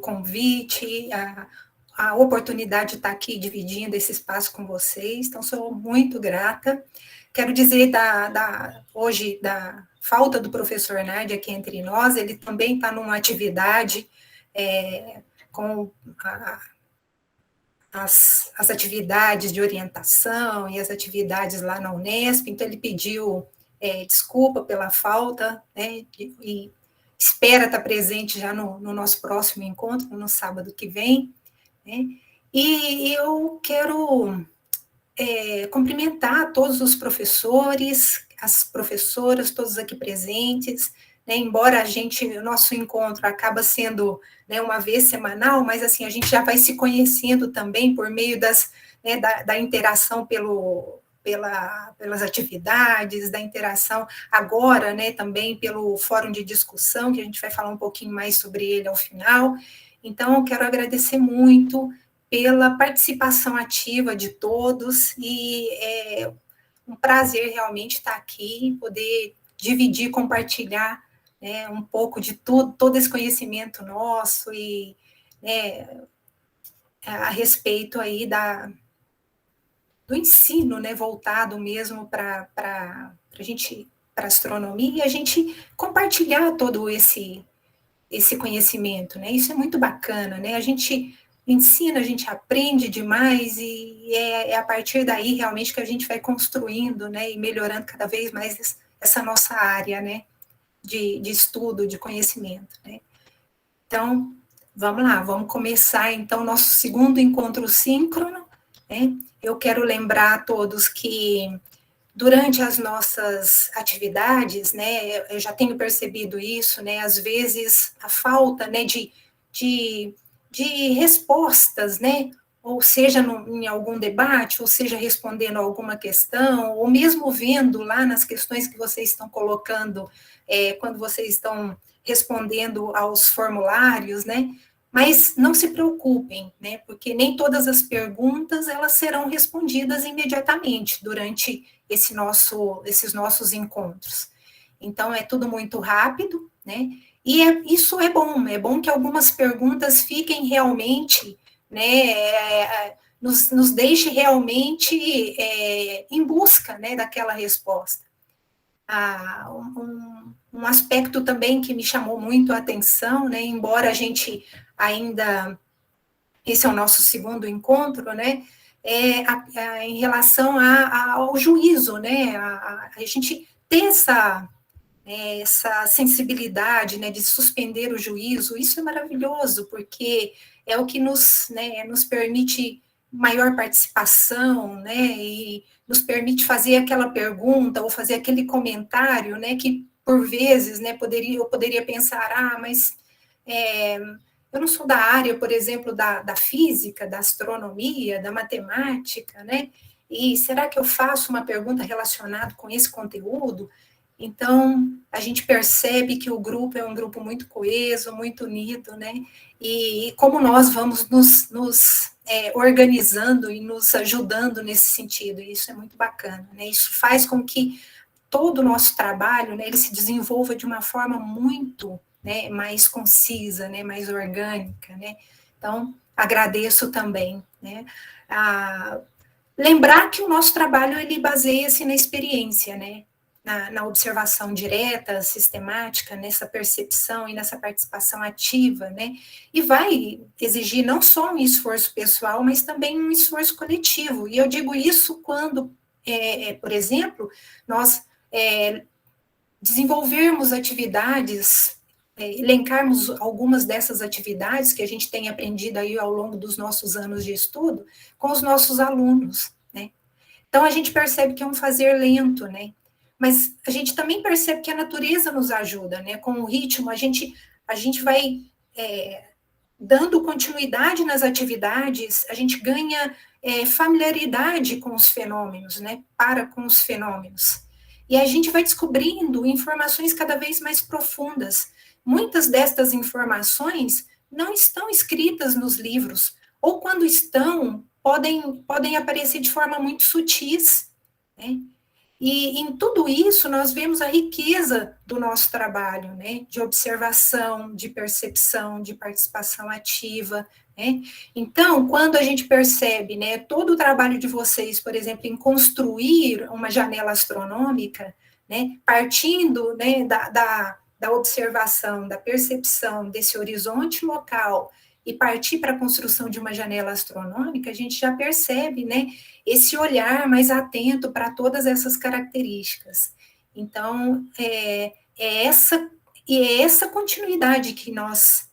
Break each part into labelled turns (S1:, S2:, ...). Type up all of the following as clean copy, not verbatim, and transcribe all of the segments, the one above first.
S1: convite, a oportunidade de estar aqui dividindo esse espaço com vocês, então sou muito grata. Quero dizer hoje da falta do professor Nardi aqui entre nós, ele também está numa atividade com as atividades de orientação e as atividades lá na Unesp, então ele pediu desculpa pela falta, né, e espera estar presente já no nosso próximo encontro, no sábado que vem, né, e eu quero cumprimentar todos os professores, as professoras, todos aqui presentes, né, embora o nosso encontro acaba sendo, né, uma vez semanal, mas assim, a gente já vai se conhecendo também por meio da interação pelas atividades, da interação agora, né, também pelo fórum de discussão, que a gente vai falar um pouquinho mais sobre ele ao final. Então, eu quero agradecer muito pela participação ativa de todos, e é um prazer realmente estar aqui, poder dividir, compartilhar, né, um pouco de todo esse conhecimento nosso, e a respeito aí do ensino, né, voltado mesmo para a astronomia, e a gente compartilhar todo esse conhecimento, né, isso é muito bacana, né, a gente ensina, a gente aprende demais, e é a partir daí realmente que a gente vai construindo, né, e melhorando cada vez mais essa nossa área, né, de estudo, de conhecimento, né. Então, vamos lá, vamos começar então o nosso segundo encontro síncrono, né. Eu quero lembrar a todos que durante as nossas atividades, né, eu já tenho percebido isso, né, às vezes a falta, né, de respostas, né, ou seja em algum debate, ou seja respondendo a alguma questão, ou mesmo vendo lá nas questões que vocês estão colocando, quando vocês estão respondendo aos formulários, né, mas não se preocupem, né, porque nem todas as perguntas elas serão respondidas imediatamente durante esses nossos encontros. Então, é tudo muito rápido, né? E isso é bom que algumas perguntas fiquem realmente, né, nos deixe realmente em busca, né, daquela resposta. Um aspecto também que me chamou muito a atenção, né, embora a gente ainda, esse é o nosso segundo encontro, né, em relação ao juízo, né, a gente ter essa sensibilidade, né, de suspender o juízo, isso é maravilhoso, porque é o que nos permite maior participação, né, e nos permite fazer aquela pergunta, ou fazer aquele comentário, né, que por vezes, né, eu poderia pensar, mas eu não sou da área, por exemplo, da física, da astronomia, da matemática, né, e será que eu faço uma pergunta relacionada com esse conteúdo? Então, a gente percebe que o grupo é um grupo muito coeso, muito unido, né? E como nós vamos nos organizando e nos ajudando nesse sentido, e isso é muito bacana, né? Isso faz com que todo o nosso trabalho, né, ele se desenvolva de uma forma muito, né, mais concisa, né, mais orgânica, né? Então, agradeço também, né? Lembrar que o nosso trabalho, ele baseia-se na experiência, né? Na observação direta, sistemática, nessa percepção e nessa participação ativa, né? E vai exigir não só um esforço pessoal, mas também um esforço coletivo. E eu digo isso quando, por exemplo, nós desenvolvermos atividades, elencarmos algumas dessas atividades que a gente tem aprendido aí ao longo dos nossos anos de estudo com os nossos alunos, né? Então, a gente percebe que é um fazer lento, né? Mas a gente também percebe que a natureza nos ajuda, né? Com o ritmo, a gente vai dando continuidade nas atividades, a gente ganha familiaridade com os fenômenos, né? Com os fenômenos. E a gente vai descobrindo informações cada vez mais profundas. Muitas destas informações não estão escritas nos livros, ou quando estão, podem aparecer de forma muito sutis, né? E em tudo isso nós vemos a riqueza do nosso trabalho, né? De observação, de percepção, de participação ativa, né? Então, quando a gente percebe, né, todo o trabalho de vocês, por exemplo, em construir uma janela astronômica, né, partindo, né, da observação, da percepção desse horizonte local e partir para a construção de uma janela astronômica, a gente já percebe, né, esse olhar mais atento para todas essas características. Então, é essa continuidade que nós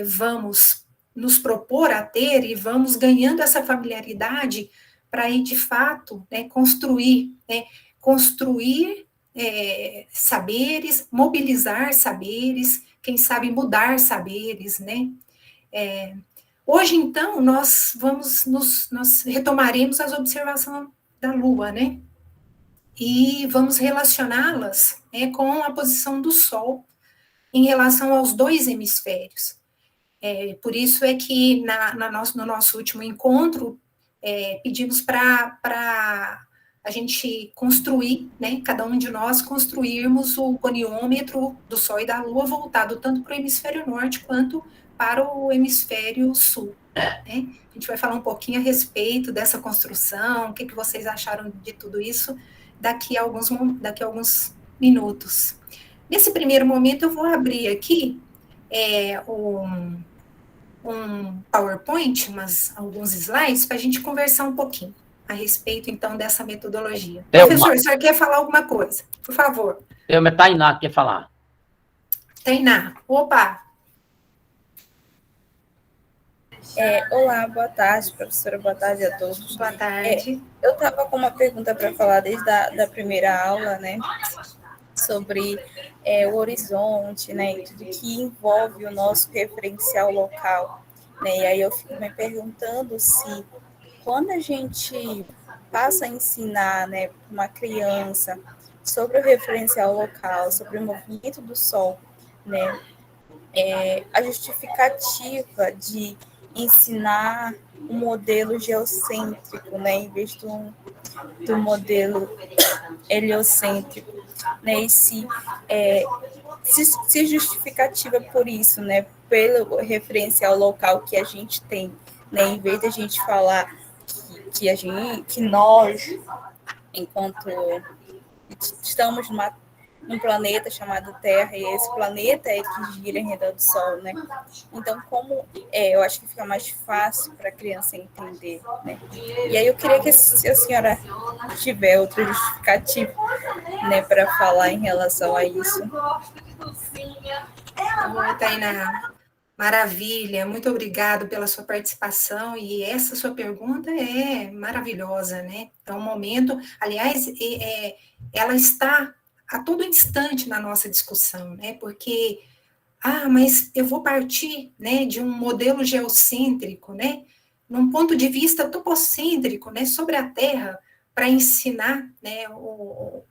S1: vamos nos propor a ter e vamos ganhando essa familiaridade para ir, de fato, né, construir saberes, mobilizar saberes, quem sabe mudar saberes, né? Hoje, então, nós retomaremos as observações da Lua, né? E vamos relacioná-las, né, com a posição do Sol em relação aos dois hemisférios. Por isso é que no nosso último encontro, pedimos para a gente construir, né, cada um de nós construirmos o goniômetro do Sol e da Lua voltado tanto para o hemisfério norte quanto para o hemisfério sul. Né? A gente vai falar um pouquinho a respeito dessa construção, o que vocês acharam de tudo isso daqui a alguns minutos. Nesse primeiro momento, eu vou abrir aqui um PowerPoint, alguns slides, para a gente conversar um pouquinho a respeito, então, dessa metodologia. Professor, o senhor quer falar alguma coisa? Por favor.
S2: A Tainá quer falar.
S1: Tainá, opa!
S3: Olá, boa tarde, professora, boa tarde a todos.
S1: Boa tarde.
S3: Eu estava com uma pergunta para falar desde a primeira aula, né, sobre o horizonte, né, e tudo que envolve o nosso referencial local, né, e aí eu fico me perguntando se, quando a gente passa a ensinar, né, para uma criança sobre o referencial local, sobre o movimento do Sol, né, a justificativa de ensinar um modelo geocêntrico, né, em vez do modelo heliocêntrico, né, e se justificativa por isso, né, pelo referencial local que a gente tem, né, em vez de a gente falar que nós, enquanto estamos num planeta chamado Terra, e esse planeta é que gira em redor do Sol, né? Então, eu acho que fica mais fácil para a criança entender, né? E aí eu queria que, se a senhora tiver outra justificativa, né, para falar em relação a isso.
S1: Tainá, maravilha, muito obrigado pela sua participação, e essa sua pergunta é maravilhosa, né? É um momento, aliás, ela está a todo instante na nossa discussão, né? Porque, mas eu vou partir, né, de um modelo geocêntrico, né, num ponto de vista topocêntrico, né, sobre a Terra, para ensinar, né, o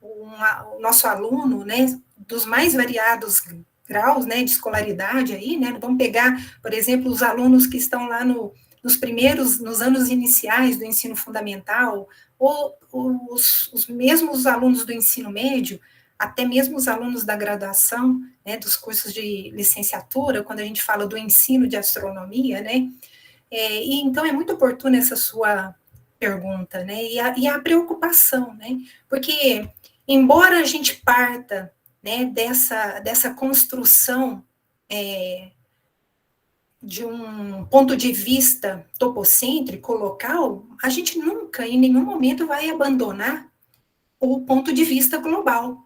S1: nosso aluno, né, dos mais variados graus, né, de escolaridade aí, né? Vamos pegar, por exemplo, os alunos que estão lá nos anos iniciais do ensino fundamental, ou os mesmos alunos do ensino médio, até mesmo os alunos da graduação, né, dos cursos de licenciatura, quando a gente fala do ensino de astronomia, né, e então é muito oportuna essa sua pergunta, né, e a preocupação, né, porque embora a gente parta, né, dessa construção de um ponto de vista topocêntrico, local, a gente nunca, em nenhum momento, vai abandonar o ponto de vista global.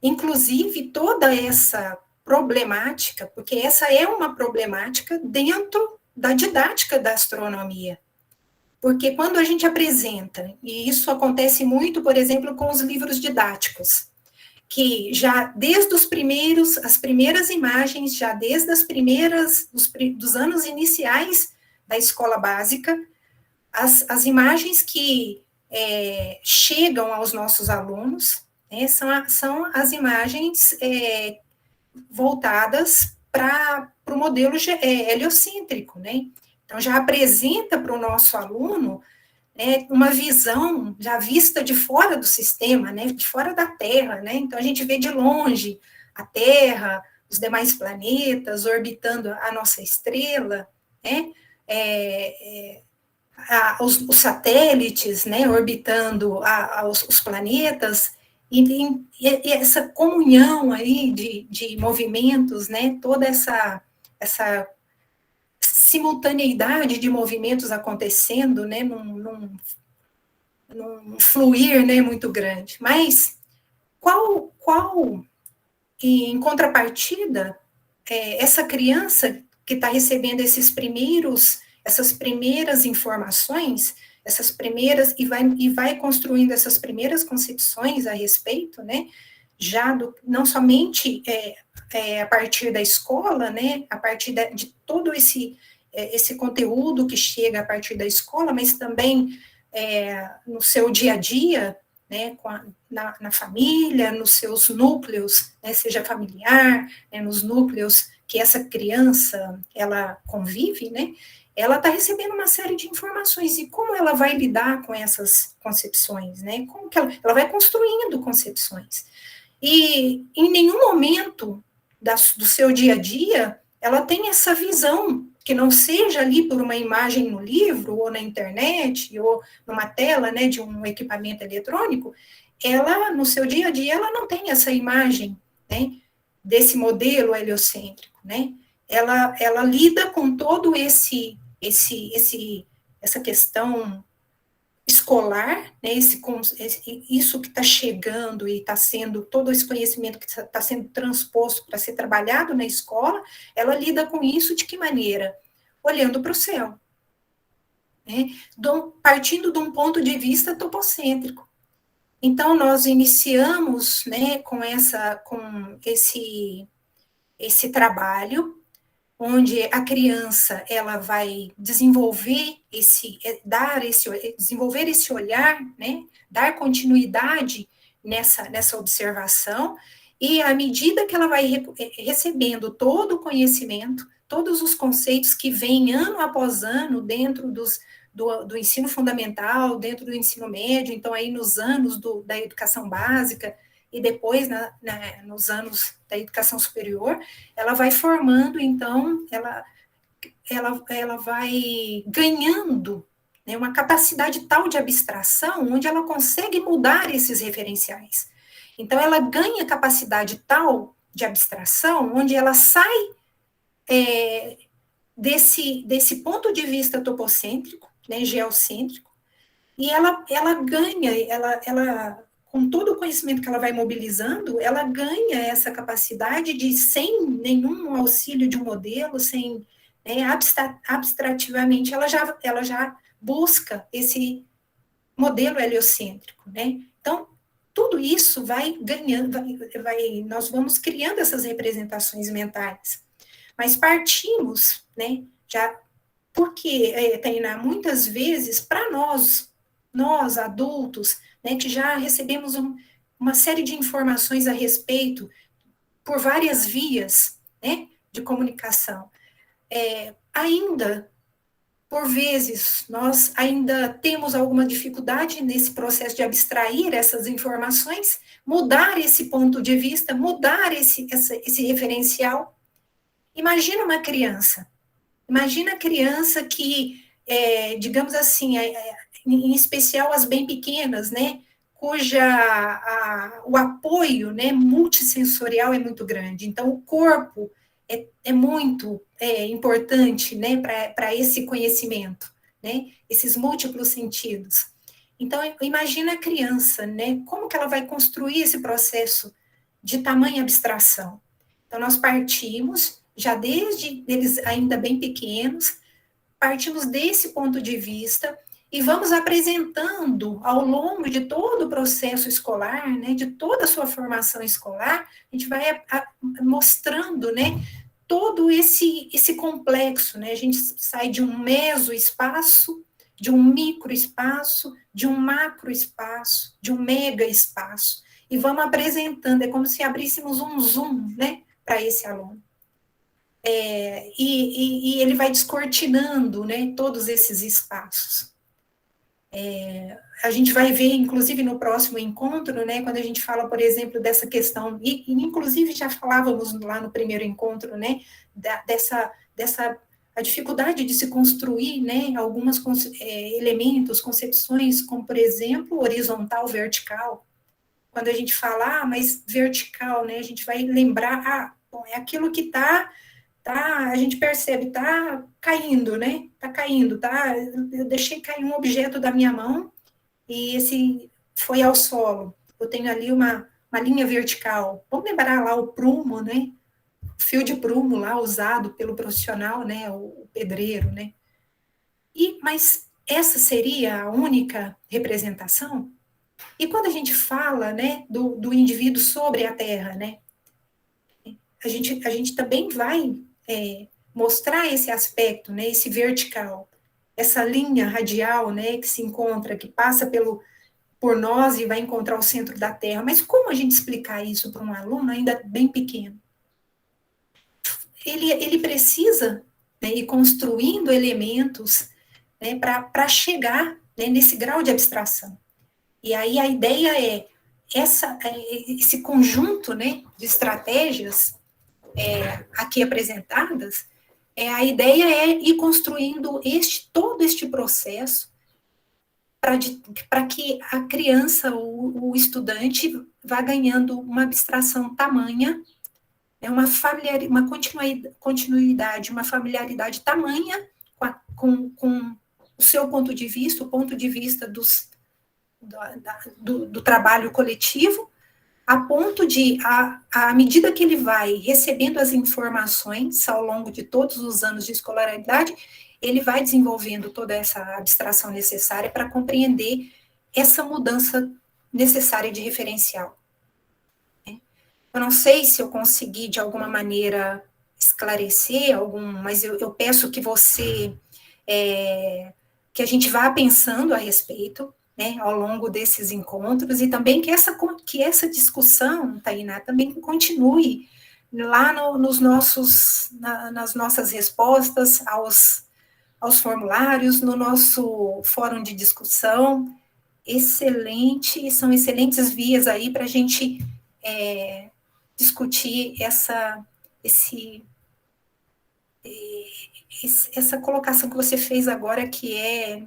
S1: Inclusive, toda essa problemática, porque essa é uma problemática dentro da didática da astronomia. Porque quando a gente apresenta, e isso acontece muito, por exemplo, com os livros didáticos, que já desde as primeiras imagens, já desde dos anos iniciais da escola básica, as imagens que chegam aos nossos alunos, né, são as imagens voltadas para o modelo heliocêntrico, né? Então, já apresenta para o nosso aluno né, uma visão já vista de fora do sistema, né, de fora da Terra, né, então a gente vê de longe a Terra, os demais planetas orbitando a nossa estrela, né, os satélites, né, orbitando os planetas, e essa comunhão aí de movimentos, né, toda essa simultaneidade de movimentos acontecendo, né, num fluir, né, muito grande. Mas qual em contrapartida, essa criança que está recebendo essas primeiras informações, e vai construindo essas primeiras concepções a respeito, né, já não somente a partir da escola, né, a partir de todo esse conteúdo que chega a partir da escola, mas também no seu dia a dia, né, na família, nos seus núcleos, né, seja familiar, né, nos núcleos que essa criança, ela convive, né, ela está recebendo uma série de informações, e como ela vai lidar com essas concepções, né, como que ela vai construindo concepções, e em nenhum momento do seu dia a dia, ela tem essa visão, que não seja ali por uma imagem no livro, ou na internet, ou numa tela, né, de um equipamento eletrônico, ela, no seu dia a dia, ela não tem essa imagem, né, desse modelo heliocêntrico, né, ela lida com todo essa questão escolar, né, isso que está chegando e está sendo, todo esse conhecimento que está sendo transposto para ser trabalhado na escola, ela lida com isso de que maneira? Olhando para o céu, né, partindo de um ponto de vista topocêntrico. Então, nós iniciamos, né, com esse trabalho, onde a criança, ela vai desenvolver desenvolver esse olhar, né, dar continuidade nessa observação, e à medida que ela vai recebendo todo o conhecimento, todos os conceitos que vêm ano após ano dentro do ensino fundamental, dentro do ensino médio, então aí nos anos da educação básica, e depois nos anos da educação superior, ela vai formando, então, ela vai ganhando, né, uma capacidade tal de abstração, onde ela consegue mudar esses referenciais. Então, ela ganha capacidade tal de abstração, onde ela sai desse ponto de vista topocêntrico, né, geocêntrico, e ela ganha, com todo o conhecimento que ela vai mobilizando, ela ganha essa capacidade de, sem nenhum auxílio de um modelo, sem, né, abstrativamente, ela já busca esse modelo heliocêntrico, né? Então, tudo isso vai ganhando, nós vamos criando essas representações mentais. Mas partimos, né, já, porque, Tainá, muitas vezes, para nós adultos, né, que já recebemos uma série de informações a respeito por várias vias, né, de comunicação, ainda, por vezes, nós ainda temos alguma dificuldade nesse processo de abstrair essas informações, mudar esse ponto de vista, mudar esse referencial. Imagina uma criança que, digamos assim, em especial as bem pequenas, né, o apoio, né, multissensorial é muito grande. Então, o corpo é muito importante, né, para esse conhecimento, né, esses múltiplos sentidos. Então, imagina a criança, né, como que ela vai construir esse processo de tamanha abstração. Então, nós partimos, já desde eles ainda bem pequenos, partimos desse ponto de vista e vamos apresentando ao longo de todo o processo escolar, né, de toda a sua formação escolar, a gente vai mostrando, né, todo esse complexo, né, a gente sai de um mesoespaço, de um microespaço, de um macroespaço, de um mega espaço, e vamos apresentando, é como se abríssemos um zoom, né, para esse aluno. E ele vai descortinando, né, todos esses espaços. A gente vai ver, inclusive, no próximo encontro, né, quando a gente fala, por exemplo, dessa questão, e inclusive já falávamos lá no primeiro encontro, né, dessa a dificuldade de se construir, né, algumas elementos, concepções, como, por exemplo, horizontal, vertical. Quando a gente fala, mas vertical, né, a gente vai lembrar, bom, é aquilo que a gente percebe, tá caindo, né, tá caindo, eu deixei cair um objeto da minha mão, e esse foi ao solo. Eu tenho ali uma linha vertical. Vamos lembrar lá o prumo, né, fio de prumo lá usado pelo profissional, né, o pedreiro, né. Mas essa seria a única representação? E quando a gente fala, né, do indivíduo sobre a Terra, né, a gente também vai mostrar esse aspecto, né, esse vertical, essa linha radial, né, que se encontra, que passa por nós e vai encontrar o centro da Terra. Mas como a gente explicar isso para um aluno ainda bem pequeno? Ele precisa, né, ir construindo elementos, né, para chegar, né, nesse grau de abstração. E aí a ideia é esse conjunto, né, de estratégias aqui apresentadas, a ideia é ir construindo todo este processo para que a criança, o estudante, vá ganhando uma abstração tamanha, uma continuidade, uma familiaridade tamanha com o seu ponto de vista, o ponto de vista do trabalho coletivo, a ponto de, à medida que ele vai recebendo as informações ao longo de todos os anos de escolaridade, ele vai desenvolvendo toda essa abstração necessária para compreender essa mudança necessária de referencial. Eu não sei se eu consegui, de alguma maneira, esclarecer mas eu peço que que a gente vá pensando a respeito, né, ao longo desses encontros, e também que essa discussão, Tainá, também continue lá nas nossas respostas aos formulários, no nosso fórum de discussão. São excelentes vias aí para a gente discutir essa colocação que você fez agora, que é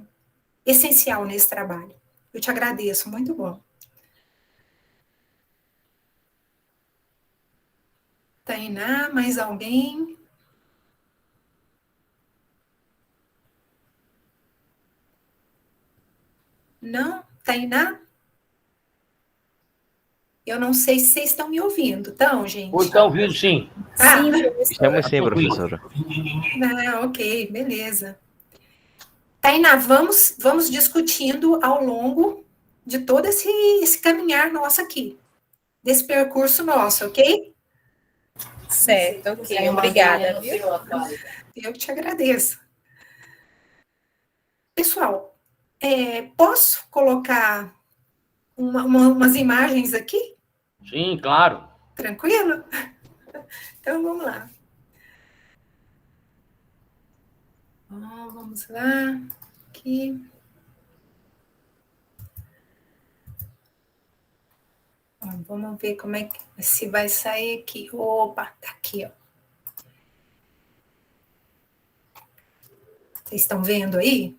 S1: essencial nesse trabalho. Eu te agradeço, muito bom. Tainá, mais alguém? Não? Tainá? Eu não sei se vocês estão me ouvindo, então, gente?
S2: Estão ouvindo, sim.
S4: Estamos sim, professora.
S1: Ok, beleza. Tainá, vamos discutindo ao longo de todo esse caminhar nosso aqui, desse percurso nosso, ok?
S3: Certo, ok. Obrigada, viu?
S1: Eu te agradeço. Pessoal, posso colocar umas imagens aqui?
S2: Sim, claro.
S1: Tranquilo? Então, vamos lá. Vamos lá. Aqui. Vamos ver se vai sair aqui. Opa, tá aqui, ó. Vocês estão vendo aí?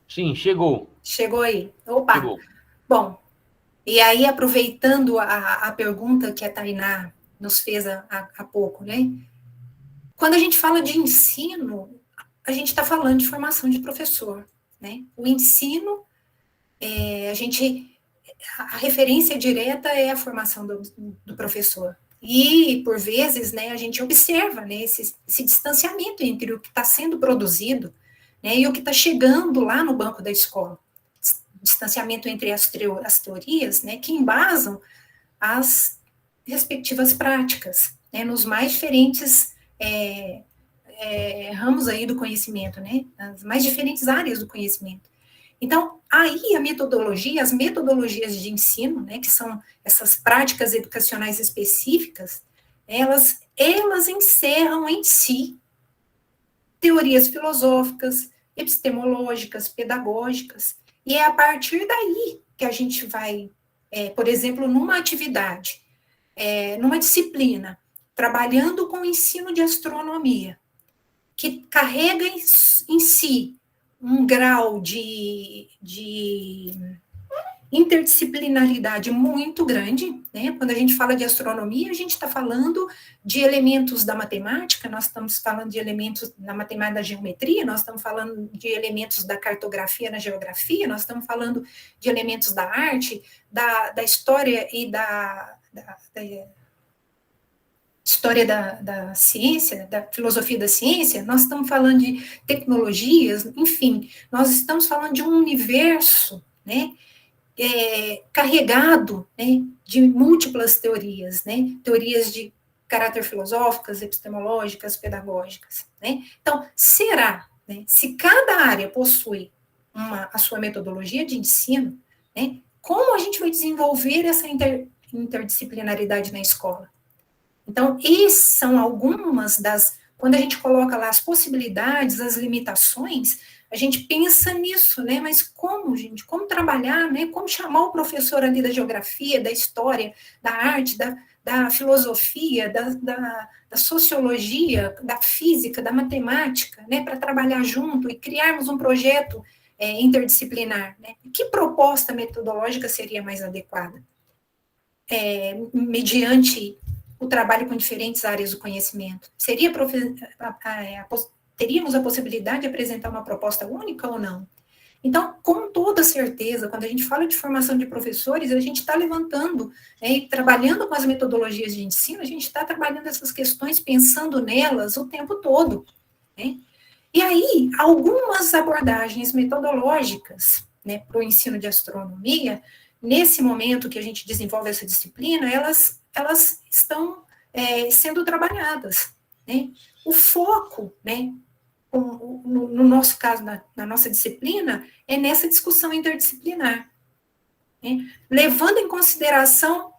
S2: Sim, chegou.
S1: Chegou aí. Opa.
S2: Chegou.
S1: Bom, e aí, aproveitando a pergunta que a Tainá nos fez há pouco, né? Quando a gente fala de ensino, a gente está falando de formação de professor, né? O ensino, a referência direta é a formação do professor. E, por vezes, né, a gente observa, né, esse distanciamento entre o que está sendo produzido, né, e o que está chegando lá no banco da escola. Distanciamento entre as teorias, né, que embasam as respectivas práticas, né, nos mais diferentes ramos aí do conhecimento, né, as mais diferentes áreas do conhecimento. Então, aí as metodologias de ensino, né, que são essas práticas educacionais específicas, elas encerram em si teorias filosóficas, epistemológicas, pedagógicas, e é a partir daí que a gente vai, por exemplo, numa atividade, numa disciplina, trabalhando com o ensino de astronomia, que carrega em si um grau de interdisciplinaridade muito grande, né? Quando a gente fala de astronomia, a gente está falando de elementos da matemática, nós estamos falando de elementos da matemática da geometria, nós estamos falando de elementos da cartografia na geografia, nós estamos falando de elementos da arte, da história e da história da ciência, da filosofia da ciência, nós estamos falando de tecnologias, enfim, nós estamos falando de um universo, né, carregado, né, de múltiplas teorias, né, teorias de caráter filosóficas, epistemológicas, pedagógicas, né. Então, será, né, se cada área possui a sua metodologia de ensino, né, como a gente vai desenvolver essa interdisciplinaridade na escola? Então, essas são algumas quando a gente coloca lá as possibilidades, as limitações, a gente pensa nisso, né? Mas como, gente? Como trabalhar, né? Como chamar o professor ali da geografia, da história, da arte, da filosofia, da sociologia, da física, da matemática, né? Para trabalhar junto e criarmos um projeto interdisciplinar, né? Que proposta metodológica seria mais adequada? Mediante o trabalho com diferentes áreas do conhecimento. Teríamos a possibilidade de apresentar uma proposta única ou não? Então, com toda certeza, quando a gente fala de formação de professores, a gente está levantando, e trabalhando com as metodologias de ensino, a gente está trabalhando essas questões, pensando nelas o tempo todo, né? E aí, algumas abordagens metodológicas, né, para o ensino de astronomia, nesse momento que a gente desenvolve essa disciplina, elas estão sendo trabalhadas, né? O foco, né, no nosso caso, na nossa disciplina, é nessa discussão interdisciplinar, né? Levando em consideração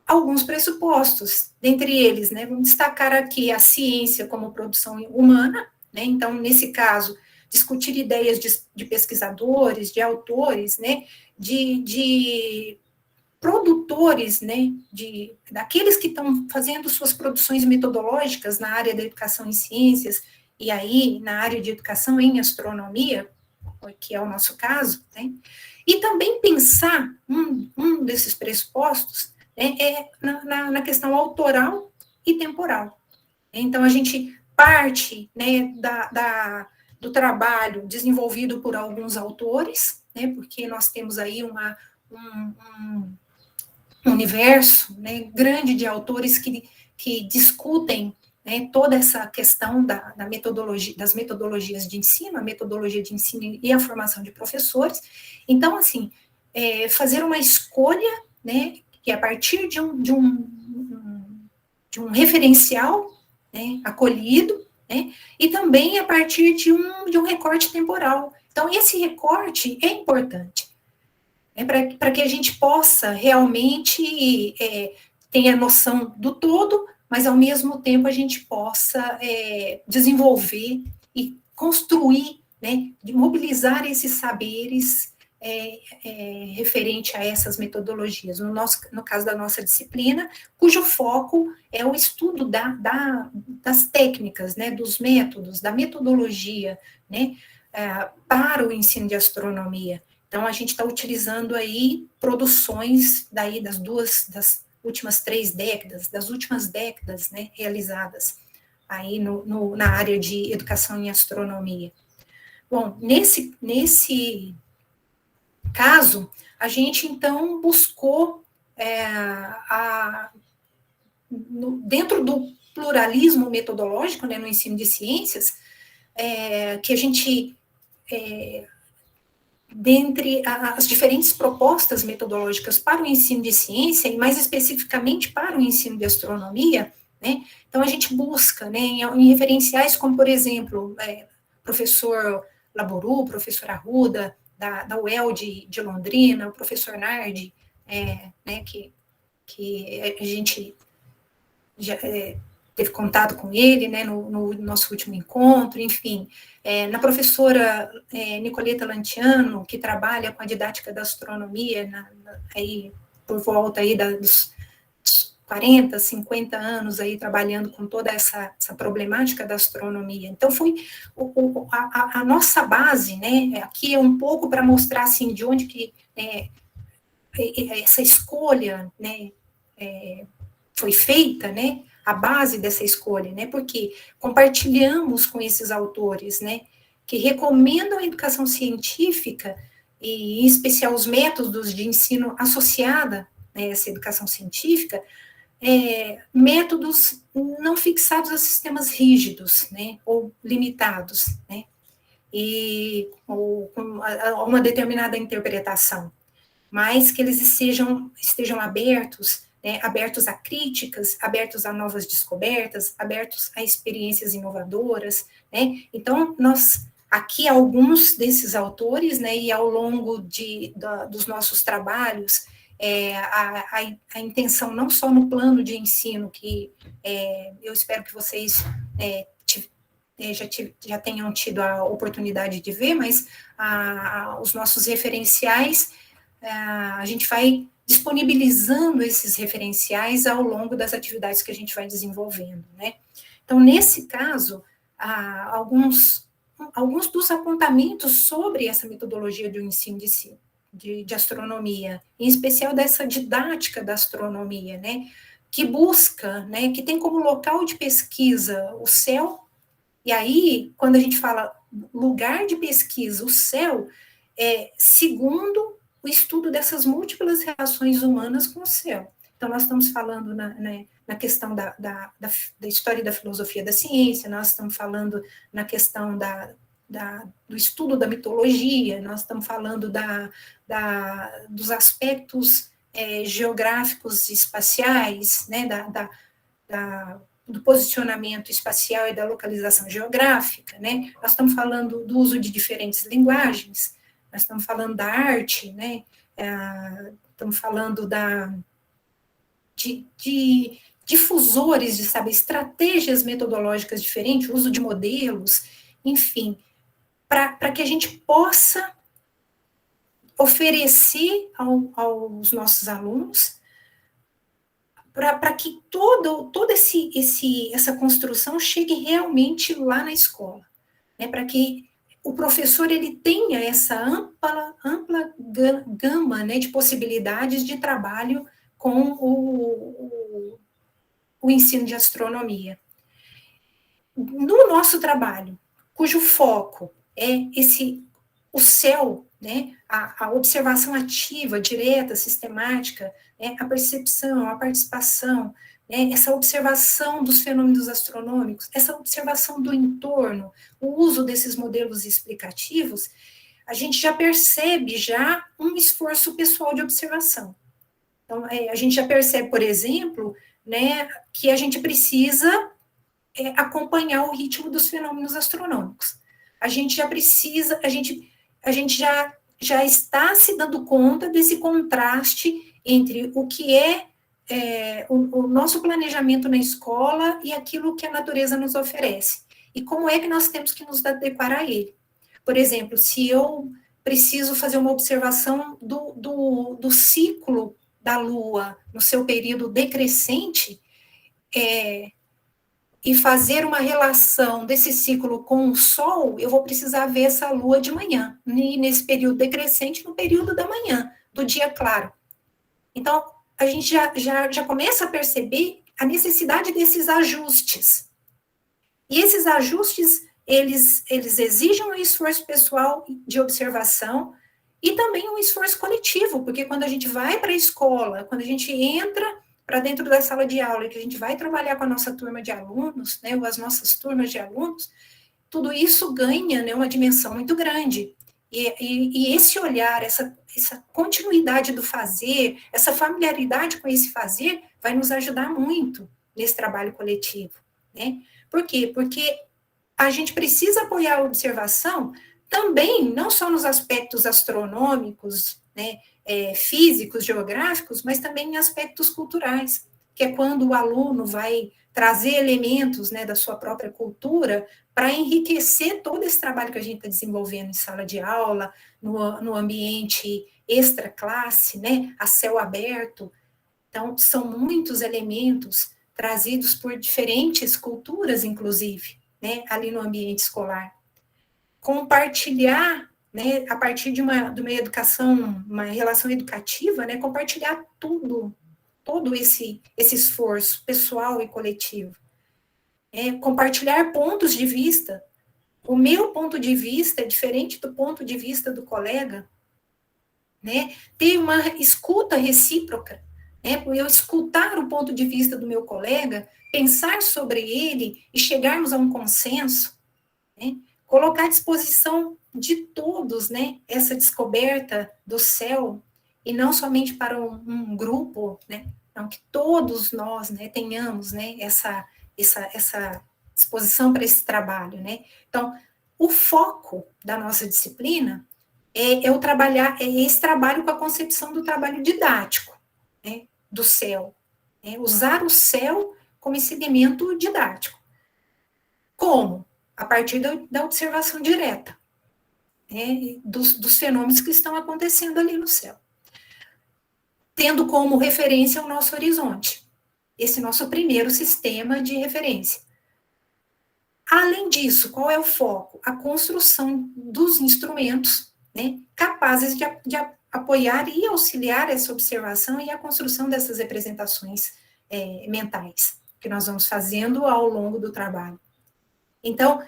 S1: alguns pressupostos, dentre eles, né, vamos destacar aqui a ciência como produção humana, né? Então, nesse caso, discutir ideias de pesquisadores, de autores, né, de produtores, né, daqueles que estão fazendo suas produções metodológicas na área da educação em ciências, e aí na área de educação em astronomia, que é o nosso caso, né, e também pensar, um desses pressupostos, na questão autoral e temporal. Então, a gente parte, né, do trabalho desenvolvido por alguns autores, né, porque nós temos aí um universo, né, grande de autores que discutem, né, toda essa questão da metodologia, das metodologias de ensino, a metodologia de ensino e a formação de professores. Então, assim, fazer uma escolha, né, que a partir de um referencial, né, acolhido, né, e também a partir de um recorte temporal. Então, esse recorte é importante, para que a gente possa realmente ter a noção do todo, mas, ao mesmo tempo, a gente possa desenvolver e construir, né, de mobilizar esses saberes referente a essas metodologias. No caso da nossa disciplina, cujo foco é o estudo das técnicas, né, dos métodos, da metodologia, né, para o ensino de astronomia. Então, a gente está utilizando aí produções daí das últimas 3 décadas, das últimas décadas, né, realizadas aí na área de educação em astronomia. Bom, nesse caso, a gente, então, buscou, dentro do pluralismo metodológico, né, no ensino de ciências, que a gente, dentre as diferentes propostas metodológicas para o ensino de ciência, e mais especificamente para o ensino de astronomia, né, então a gente busca, né, em referenciais como, por exemplo, professor Laboru, professor Arruda, da UEL de Londrina, o professor Nardi, né, que a gente já teve contato com ele, né, no nosso último encontro, enfim, na professora Nicoleta Lantiano, que trabalha com a didática da astronomia, aí, por volta aí dos 40, 50 anos aí trabalhando com toda essa problemática da astronomia. Então, foi a nossa base, né, aqui é um pouco para mostrar, assim, de onde que essa escolha, né, foi feita, né, a base dessa escolha, né, porque compartilhamos com esses autores, né, que recomendam a educação científica, e em especial os métodos de ensino associada a essa educação científica, métodos não fixados a sistemas rígidos, né, ou limitados, né, ou com uma determinada interpretação, mas que eles estejam abertos, né, abertos a críticas, abertos a novas descobertas, abertos a experiências inovadoras, né. Então, aqui alguns desses autores, né, e ao longo dos nossos trabalhos, a intenção não só no plano de ensino, que eu espero que vocês já tenham tido a oportunidade de ver, mas os nossos referenciais, a gente vai disponibilizando esses referenciais ao longo das atividades que a gente vai desenvolvendo, né? Então, nesse caso, alguns dos apontamentos sobre essa metodologia do ensino de astronomia, em especial dessa didática da astronomia, né, que busca, né, que tem como local de pesquisa o céu, e aí, quando a gente fala lugar de pesquisa, o céu, segundo o estudo dessas múltiplas relações humanas com o céu. Então, nós estamos falando na questão da história e da filosofia da ciência, nós estamos falando na questão do estudo da mitologia, nós estamos falando dos aspectos geográficos e espaciais, né, do posicionamento espacial e da localização geográfica, né, nós estamos falando do uso de diferentes linguagens, nós estamos falando da arte, né, estamos falando de difusores de, sabe, estratégias metodológicas diferentes, uso de modelos, enfim, para que a gente possa oferecer aos nossos alunos, para que toda essa construção chegue realmente lá na escola, né, para que o professor ele tenha essa ampla gama, né, de possibilidades de trabalho com o ensino de astronomia. No nosso trabalho, cujo foco é o céu, né, a observação ativa, direta, sistemática, né, a percepção, a participação, né, essa observação dos fenômenos astronômicos, essa observação do entorno, o uso desses modelos explicativos, a gente já percebe um esforço pessoal de observação. Então, a gente já percebe, por exemplo, né, que a gente precisa acompanhar o ritmo dos fenômenos astronômicos. A gente já precisa, a gente já está se dando conta desse contraste entre o que o nosso planejamento na escola e aquilo que a natureza nos oferece. E como é que nós temos que nos adequar a ele. Por exemplo, se eu preciso fazer uma observação do ciclo da Lua no seu período decrescente, e fazer uma relação desse ciclo com o Sol, eu vou precisar ver essa Lua de manhã, e nesse período decrescente, no período da manhã, do dia claro. Então, a gente já começa a perceber a necessidade desses ajustes. E esses ajustes, eles exigem um esforço pessoal de observação e também um esforço coletivo, porque quando a gente vai para a escola, quando a gente entra para dentro da sala de aula, e que a gente vai trabalhar com a nossa turma de alunos, né, ou as nossas turmas de alunos, tudo isso ganha, né, uma dimensão muito grande. E esse olhar, essa continuidade do fazer, essa familiaridade com esse fazer, vai nos ajudar muito nesse trabalho coletivo, né? Por quê? Porque a gente precisa apoiar a observação também, não só nos aspectos astronômicos, né, físicos, geográficos, mas também em aspectos culturais, que é quando o aluno vai trazer elementos, né, da sua própria cultura para enriquecer todo esse trabalho que a gente está desenvolvendo em sala de aula, no ambiente extra-classe, né, a céu aberto. Então, são muitos elementos trazidos por diferentes culturas, inclusive, né, ali no ambiente escolar. Compartilhar, né, a partir de uma educação, uma relação educativa, né, compartilhar todo esse esforço pessoal e coletivo. Compartilhar pontos de vista. O meu ponto de vista é diferente do ponto de vista do colega, né? Ter uma escuta recíproca, né? Eu escutar o ponto de vista do meu colega, pensar sobre ele e chegarmos a um consenso, né? Colocar à disposição de todos, né, essa descoberta do céu, e não somente para um grupo, né? Então, que todos nós, né, tenhamos, né, essa disposição para esse trabalho, né? Então, o foco da nossa disciplina é esse trabalho com a concepção do trabalho didático, né, do céu, né? Usar o céu como esse elemento didático. Como? A partir da observação direta, né, dos fenômenos que estão acontecendo ali no céu. Tendo como referência o nosso horizonte, esse nosso primeiro sistema de referência. Além disso, qual é o foco? A construção dos instrumentos, né, capazes de apoiar e auxiliar essa observação e a construção dessas representações mentais, que nós vamos fazendo ao longo do trabalho. Então,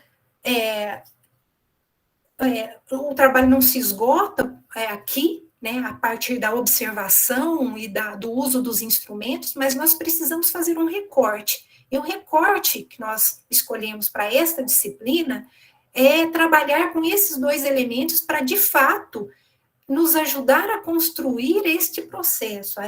S1: o trabalho não se esgota aqui, né, a partir da observação e do uso dos instrumentos, mas nós precisamos fazer um recorte. E o recorte que nós escolhemos para esta disciplina é trabalhar com esses dois elementos para, de fato, nos ajudar a construir este processo,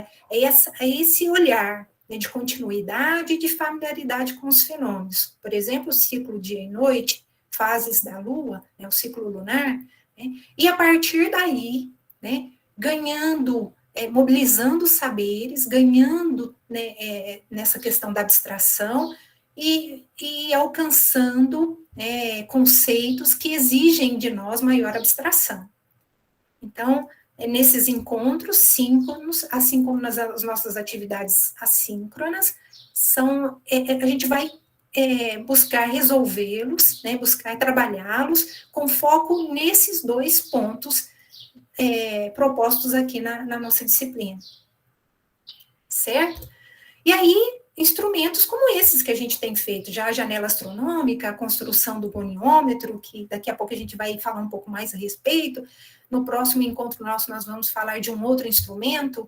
S1: esse olhar, né, de continuidade e de familiaridade com os fenômenos. Por exemplo, o ciclo dia e noite, fases da Lua, né, o ciclo lunar, né, e a partir daí, né, ganhando, mobilizando saberes, ganhando, né, nessa questão da abstração e alcançando conceitos que exigem de nós maior abstração. Então, nesses encontros síncronos, assim como nas nossas atividades assíncronas, a gente vai buscar resolvê-los, né, buscar trabalhá-los com foco nesses dois pontos propostos aqui na nossa disciplina. Certo? E aí, instrumentos como esses que a gente tem feito, já a janela astronômica, a construção do goniômetro, que daqui a pouco a gente vai falar um pouco mais a respeito. No próximo encontro nosso, nós vamos falar de um outro instrumento,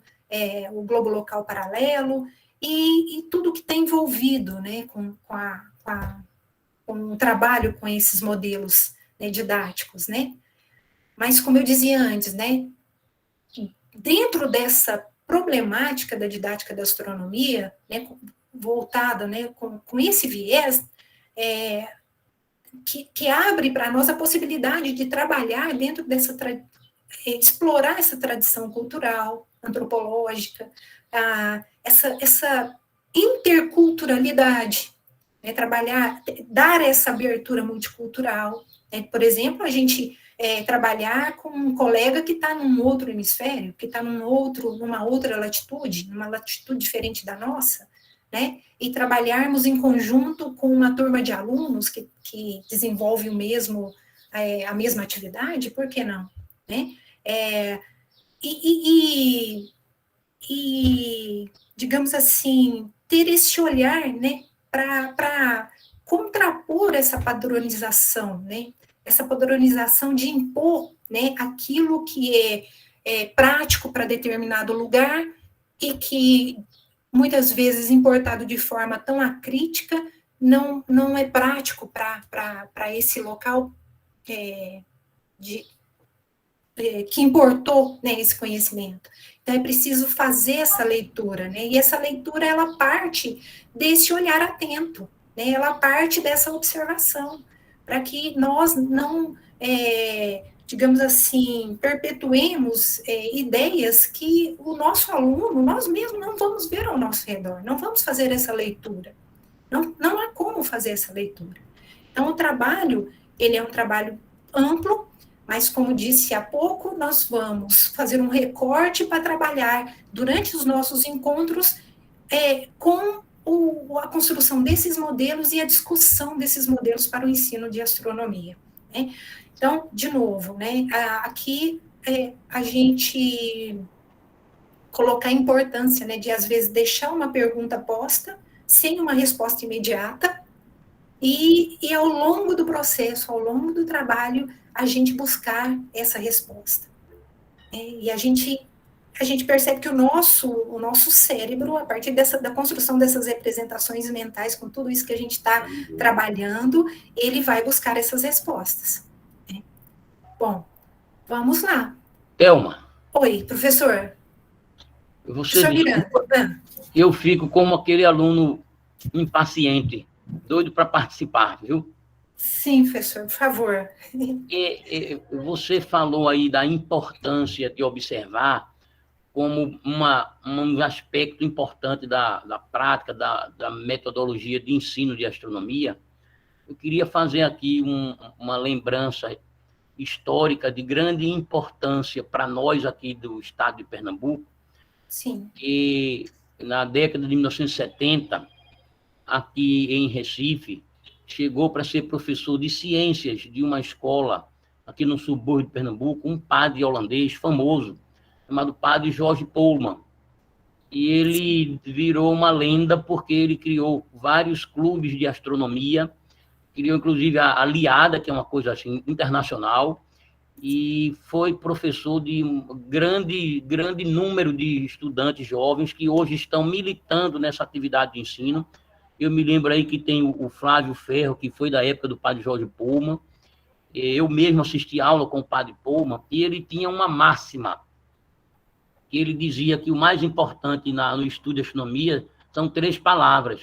S1: o globo local paralelo, e tudo que está envolvido, né, com o trabalho com esses modelos, né, didáticos, né? Mas, como eu dizia antes, né, dentro dessa problemática da didática da astronomia, né, voltada, né, com esse viés, que abre para nós a possibilidade de trabalhar dentro dessa, explorar essa tradição cultural, antropológica, essa interculturalidade, né, trabalhar, dar essa abertura multicultural. Por exemplo, a gente trabalhar com um colega que está num outro hemisfério, que está numa outra latitude, numa latitude diferente da nossa, né? E trabalharmos em conjunto com uma turma de alunos que desenvolve a mesma atividade, por que não? Né? Digamos assim, ter esse olhar, né, para contrapor essa padronização, né? Essa padronização de impor, né, aquilo que é prático para determinado lugar e que, muitas vezes, importado de forma tão acrítica, não é prático para esse local que importou, né, esse conhecimento. Então, é preciso fazer essa leitura, né, e essa leitura, ela parte desse olhar atento, né, ela parte dessa observação, para que nós digamos assim, perpetuemos ideias que o nosso aluno, nós mesmos não vamos ver ao nosso redor, não vamos fazer essa leitura. Não há como fazer essa leitura. Então, o trabalho, ele é um trabalho amplo, mas, como disse há pouco, nós vamos fazer um recorte para trabalhar durante os nossos encontros com a construção desses modelos e a discussão desses modelos para o ensino de astronomia, né? Então, de novo, né, aqui a gente colocar a importância, né, de, às vezes, deixar uma pergunta posta sem uma resposta imediata e ao longo do processo, ao longo do trabalho, a gente buscar essa resposta. E a gente percebe que o nosso cérebro, a partir da construção dessas representações mentais, com tudo isso que a gente está trabalhando, ele vai buscar essas respostas. Bom, vamos lá.
S2: Thelma.
S1: Oi, professor.
S2: Professor Miranda. Eu fico como aquele aluno impaciente, doido para participar, viu?
S1: Sim, professor, por favor.
S2: Você falou aí da importância de observar como um aspecto importante da prática, da metodologia de ensino de astronomia. Eu queria fazer aqui uma lembrança histórica de grande importância para nós aqui do estado de Pernambuco.
S1: Sim.
S2: Que na década de 1970, aqui em Recife, chegou para ser professor de ciências de uma escola aqui no subúrbio de Pernambuco, um padre holandês famoso, chamado Padre Jorge Polman. E ele virou uma lenda porque ele criou vários clubes de astronomia, criou inclusive a Liada, que é uma coisa assim internacional, e foi professor de um grande número de estudantes jovens que hoje estão militando nessa atividade de ensino. Eu me lembro aí que tem o Flávio Ferro, que foi da época do padre Jorge Polman. Eu mesmo assisti aula com o padre Polman, e ele tinha uma máxima, que ele dizia que o mais importante no estudo de astronomia são 3 palavras: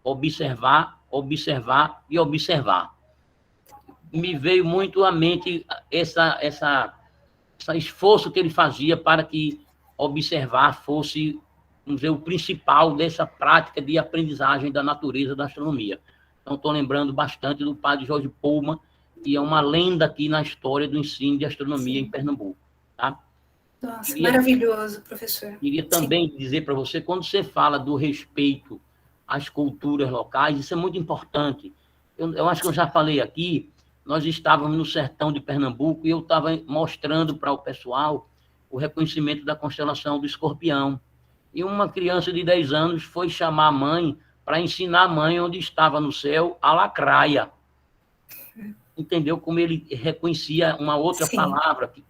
S2: observar, observar e observar. Me veio muito à mente esse esforço que ele fazia para que observar fosse, vamos dizer, o principal dessa prática de aprendizagem da natureza da astronomia. Então, estou lembrando bastante do padre Jorge Polman, que é uma lenda aqui na história do ensino de astronomia em Pernambuco. Tá?
S1: Nossa, maravilhoso, professor.
S2: Queria também dizer para você, quando você fala do respeito às culturas locais, isso é muito importante. Eu acho que eu já falei aqui, nós estávamos no sertão de Pernambuco e eu estava mostrando para o pessoal o reconhecimento da constelação do Escorpião. E uma criança de 10 anos foi chamar a mãe para ensinar a mãe onde estava no céu a lacraia. Entendeu? Como ele reconhecia uma outra palavra que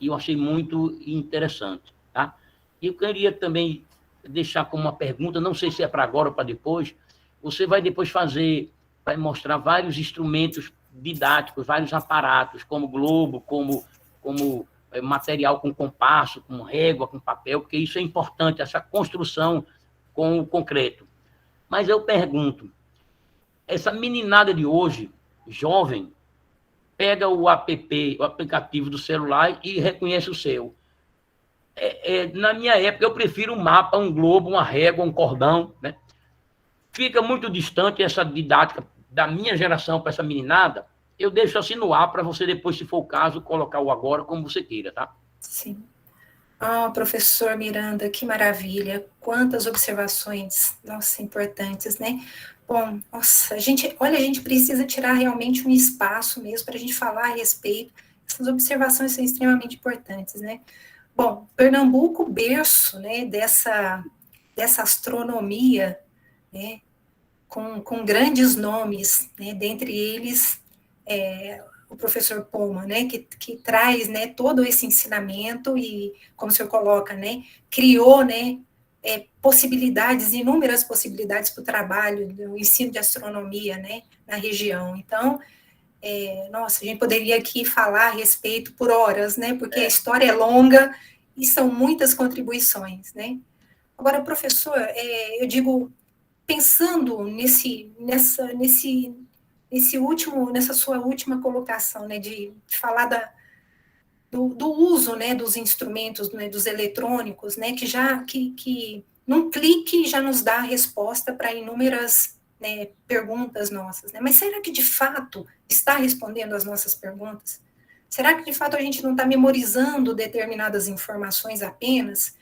S2: eu achei muito interessante. Tá? E eu queria também deixar como uma pergunta, não sei se é para agora ou para depois, você vai depois vai mostrar vários instrumentos didáticos, vários aparatos, como globo, como material com compasso, com régua, com papel, porque isso é importante, essa construção com o concreto. Mas eu pergunto, essa meninada de hoje, jovem, pega o aplicativo do celular e reconhece o seu. Na minha época, eu prefiro um mapa, um globo, uma régua, um cordão, né? Fica muito distante essa didática da minha geração para essa meninada. Eu deixo assim no ar para você depois, se for o caso, colocar o agora como você queira, tá?
S1: Sim. Professor Miranda, que maravilha. Quantas observações, nossa, importantes, né? Bom, nossa, a gente precisa tirar realmente um espaço mesmo para a gente falar a respeito. Essas observações são extremamente importantes, né? Bom, Pernambuco, berço, né, dessa astronomia, né, com grandes nomes, né, dentre eles o professor Polman, né, que traz, né, todo esse ensinamento e, como o senhor coloca, né, criou, né, possibilidades, inúmeras possibilidades para o trabalho do ensino de astronomia, né, na região. Então, nossa, a gente poderia aqui falar a respeito por horas, né, porque a história é longa e são muitas contribuições, né. Agora, professor, eu digo, pensando nessa sua última colocação, né, de falar do uso, né, dos instrumentos, né, dos eletrônicos, né, que num clique já nos dá a resposta para inúmeras, né, perguntas nossas, né? Mas será que de fato está respondendo às nossas perguntas? Será que de fato a gente não está memorizando determinadas informações apenas?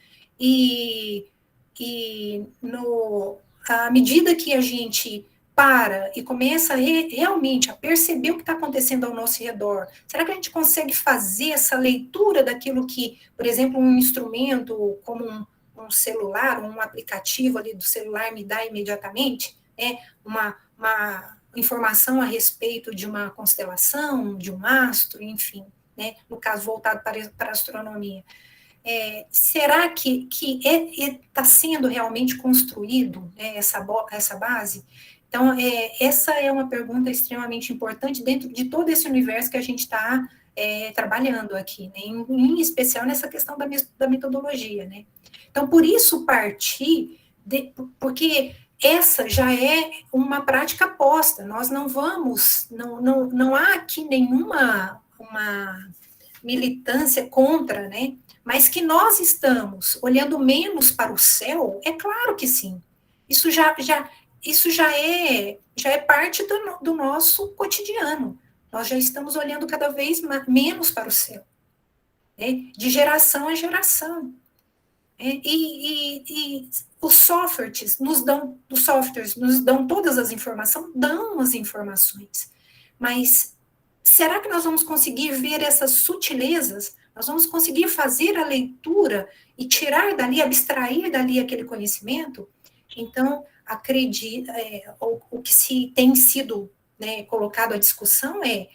S1: À medida que a gente para e começa realmente a perceber o que está acontecendo ao nosso redor, será que a gente consegue fazer essa leitura daquilo que, por exemplo, um instrumento como um celular, um aplicativo ali do celular me dá imediatamente, né? Uma informação a respeito de uma constelação, de um astro, enfim, né? No caso voltado para a astronomia. Será que está sendo realmente construído, né, essa base? Então, essa é uma pergunta extremamente importante dentro de todo esse universo que a gente está trabalhando aqui, né, em especial nessa questão da metodologia, né? Então, por isso porque essa já é uma prática posta, nós não vamos, não há aqui nenhuma uma militância contra, né? Mas que nós estamos olhando menos para o céu, é claro que sim. Isso já é parte do nosso cotidiano. Nós já estamos olhando cada vez menos para o céu, né? De geração a geração. E os softwares nos dão todas as informações, dão as informações. Mas será que nós vamos conseguir ver essas sutilezas? Nós vamos conseguir fazer a leitura e tirar dali, abstrair dali aquele conhecimento? Então, acredito, o que tem sido, né, colocado à discussão é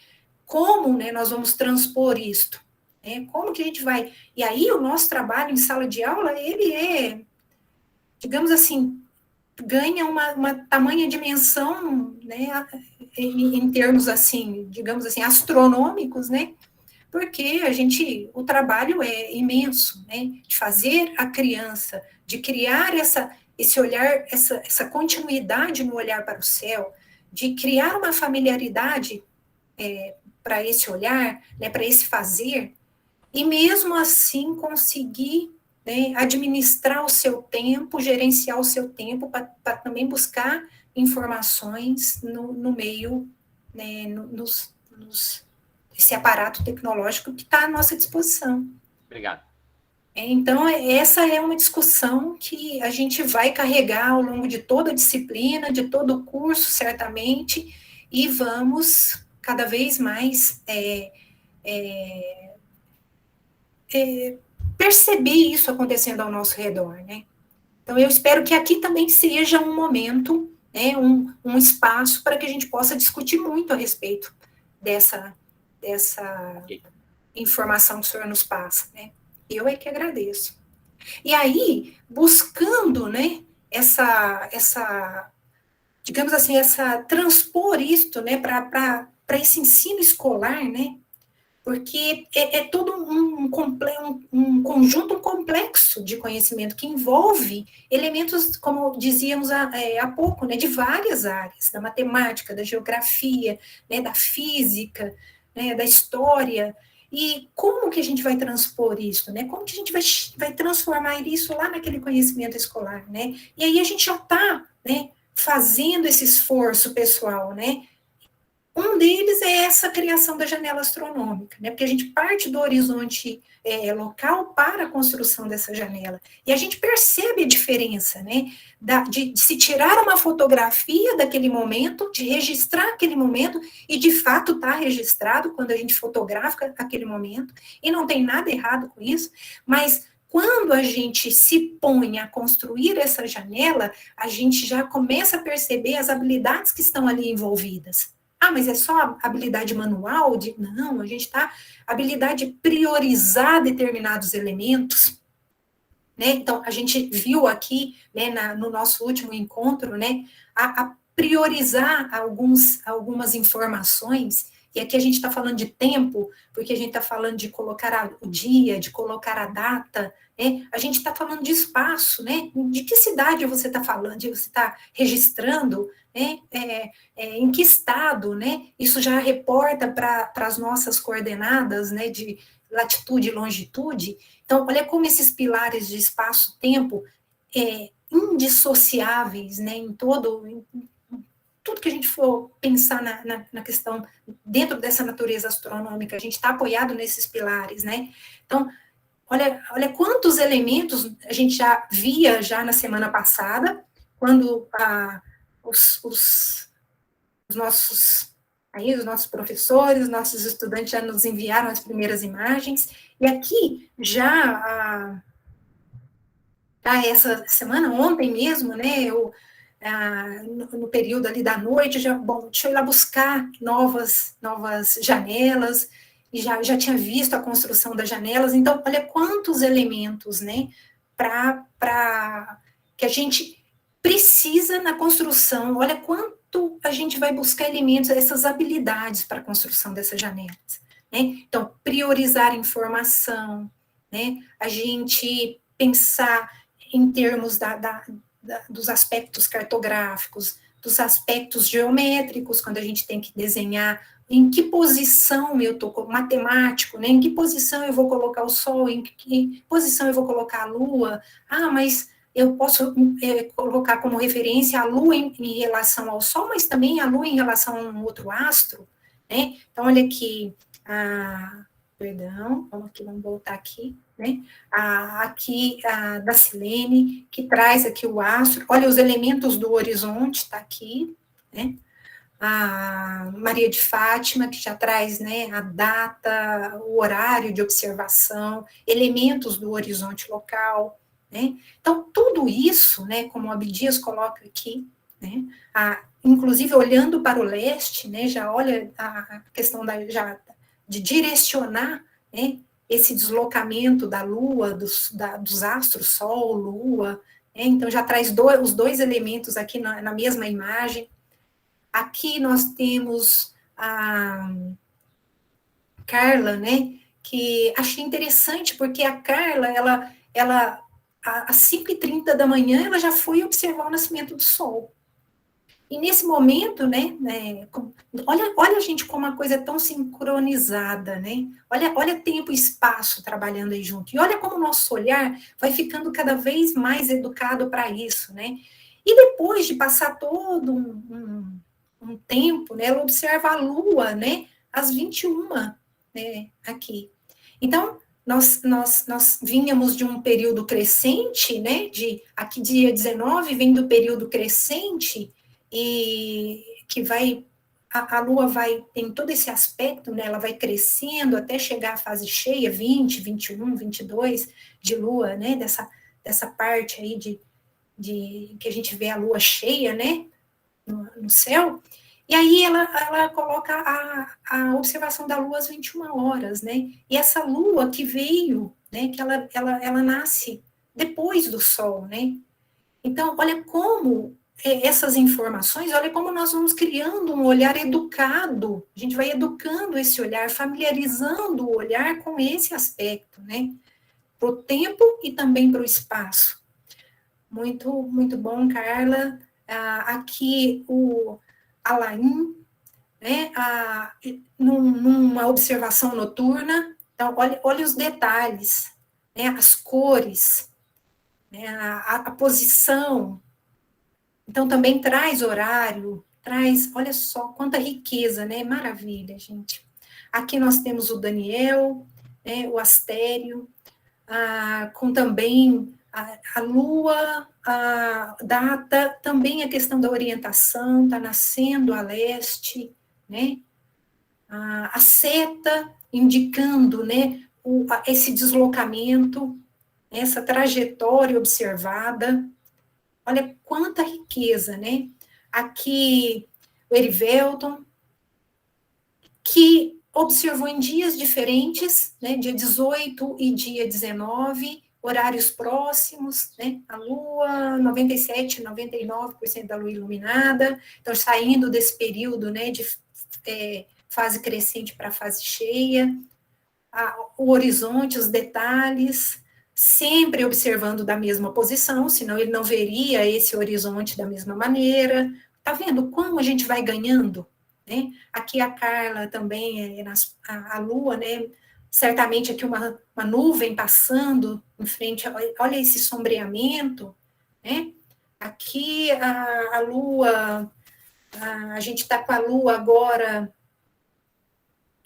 S1: como, né, nós vamos transpor isto, né? Como que a gente vai... E aí, o nosso trabalho em sala de aula, ele digamos assim, ganha uma tamanha dimensão, né, em termos, assim, digamos assim, astronômicos, né? Porque o trabalho é imenso, né? De fazer a criança, de criar esse olhar, essa continuidade no olhar para o céu, de criar uma familiaridade para esse olhar, né, para esse fazer, e mesmo assim conseguir, né, administrar o seu tempo, gerenciar o seu tempo, para também buscar informações no meio, né, esse aparato tecnológico que está à nossa disposição.
S2: Obrigado.
S1: Então, essa é uma discussão que a gente vai carregar ao longo de toda a disciplina, de todo o curso, certamente, e vamos cada vez mais perceber isso acontecendo ao nosso redor, né? Então, eu espero que aqui também seja um momento, né, um espaço para que a gente possa discutir muito a respeito dessa informação que o senhor nos passa, né? Eu é que agradeço. E aí, buscando, né, digamos assim, transpor isto, né, para esse ensino escolar, né, porque é todo um conjunto complexo de conhecimento que envolve elementos, como dizíamos há pouco, né, de várias áreas, da matemática, da geografia, né, da física, né, da história. E como que a gente vai transpor isso, né? Como que a gente vai transformar isso lá naquele conhecimento escolar, né? E aí a gente já está, né, fazendo esse esforço pessoal, né? Um deles é essa criação da janela astronômica, né? Porque a gente parte do horizonte local para a construção dessa janela. E a gente percebe a diferença, né? De se tirar uma fotografia daquele momento, de registrar aquele momento, e de fato está registrado quando a gente fotografa aquele momento, e não tem nada errado com isso, mas quando a gente se põe a construir essa janela, a gente já começa a perceber as habilidades que estão ali envolvidas. Ah, mas é só habilidade manual? Não, a gente está... Habilidade de priorizar determinados elementos, né? Então, a gente viu aqui, né, no nosso último encontro, né, a priorizar algumas informações, e aqui a gente está falando de tempo, porque a gente está falando de colocar o dia, de colocar a data, né? A gente está falando de espaço, né? De que cidade você está falando, você está registrando, né? Em que estado, né? Isso já reporta para as nossas coordenadas, né? latitude e longitude. Então, olha como esses pilares de espaço-tempo indissociáveis, né, em tudo que a gente for pensar na questão, dentro dessa natureza astronômica, a gente está apoiado nesses pilares, né? Então, olha quantos elementos a gente já via já na semana passada, quando os nossos professores, nossos estudantes já nos enviaram as primeiras imagens, e aqui já essa semana, ontem mesmo, né, no período ali da noite, deixa eu ir lá buscar novas janelas, e já tinha visto a construção das janelas, então, olha quantos elementos, né, que a gente precisa na construção, olha quanto a gente vai buscar elementos, essas habilidades para a construção dessas janelas, né, então, priorizar informação, né, a gente pensar em termos dos aspectos cartográficos, dos aspectos geométricos, quando a gente tem que desenhar em que posição eu estou, matemático, né? Em que posição eu vou colocar o Sol, em que posição eu vou colocar a Lua. Mas eu posso colocar como referência a Lua em relação ao Sol, mas também a Lua em relação a um outro astro, né? Então, olha aqui, vamos voltar aqui, né? Aqui da Silene, que traz aqui o astro, olha os elementos do horizonte, está aqui, né? A Maria de Fátima, que já traz, né, a data, o horário de observação, elementos do horizonte local, né? Então, tudo isso, né, como o Abdias coloca aqui, né, inclusive olhando para o leste, né, já olha a questão de direcionar, né, esse deslocamento da Lua, dos astros, Sol, Lua, né, então já traz os dois elementos aqui na mesma imagem. Aqui nós temos a Carla, né, que achei interessante, porque a Carla, às 5h30 da manhã, ela já foi observar o nascimento do Sol. E nesse momento, né, olha, gente, como a coisa é tão sincronizada, né? Olha tempo e espaço trabalhando aí junto. E olha como o nosso olhar vai ficando cada vez mais educado para isso, né? E depois de passar todo um tempo, né, ela observa a Lua, né, às 21, né, aqui. Então, nós vínhamos de um período crescente, né, aqui dia 19 vem do período crescente, e que a Lua tem todo esse aspecto, né, ela vai crescendo até chegar à fase cheia, 20, 21, 22 de Lua, né, dessa parte aí que a gente vê a Lua cheia, né, no céu, e aí ela coloca a observação da Lua às 21 horas, né, e essa Lua que veio, né, que ela nasce depois do Sol, né, então, olha como essas informações, olha como nós vamos criando um olhar educado, a gente vai educando esse olhar, familiarizando o olhar com esse aspecto, né, para o tempo e também para o espaço. Muito, muito bom, Carla. Aqui o Alain, né, numa observação noturna, então, olha os detalhes, né, as cores, né, a posição. Então, também traz horário, olha só, quanta riqueza, né? Maravilha, gente. Aqui nós temos o Daniel, né, o Astério, com também a Lua, a data, também a questão da orientação, está nascendo a leste, né? A seta indicando, né, esse deslocamento, essa trajetória observada. Olha quanta riqueza, né? Aqui, o Erivelton, que observou em dias diferentes, né? Dia 18 e dia 19, horários próximos, né? A Lua, 97%, 99% da Lua iluminada. Então, saindo desse período, né? De fase crescente para fase cheia. O horizonte, os detalhes, sempre observando da mesma posição, senão ele não veria esse horizonte da mesma maneira. Tá vendo como a gente vai ganhando, né? Aqui a Carla também, a Lua, né, certamente aqui uma nuvem passando em frente, olha esse sombreamento, né? Aqui a Lua, a gente está com a Lua agora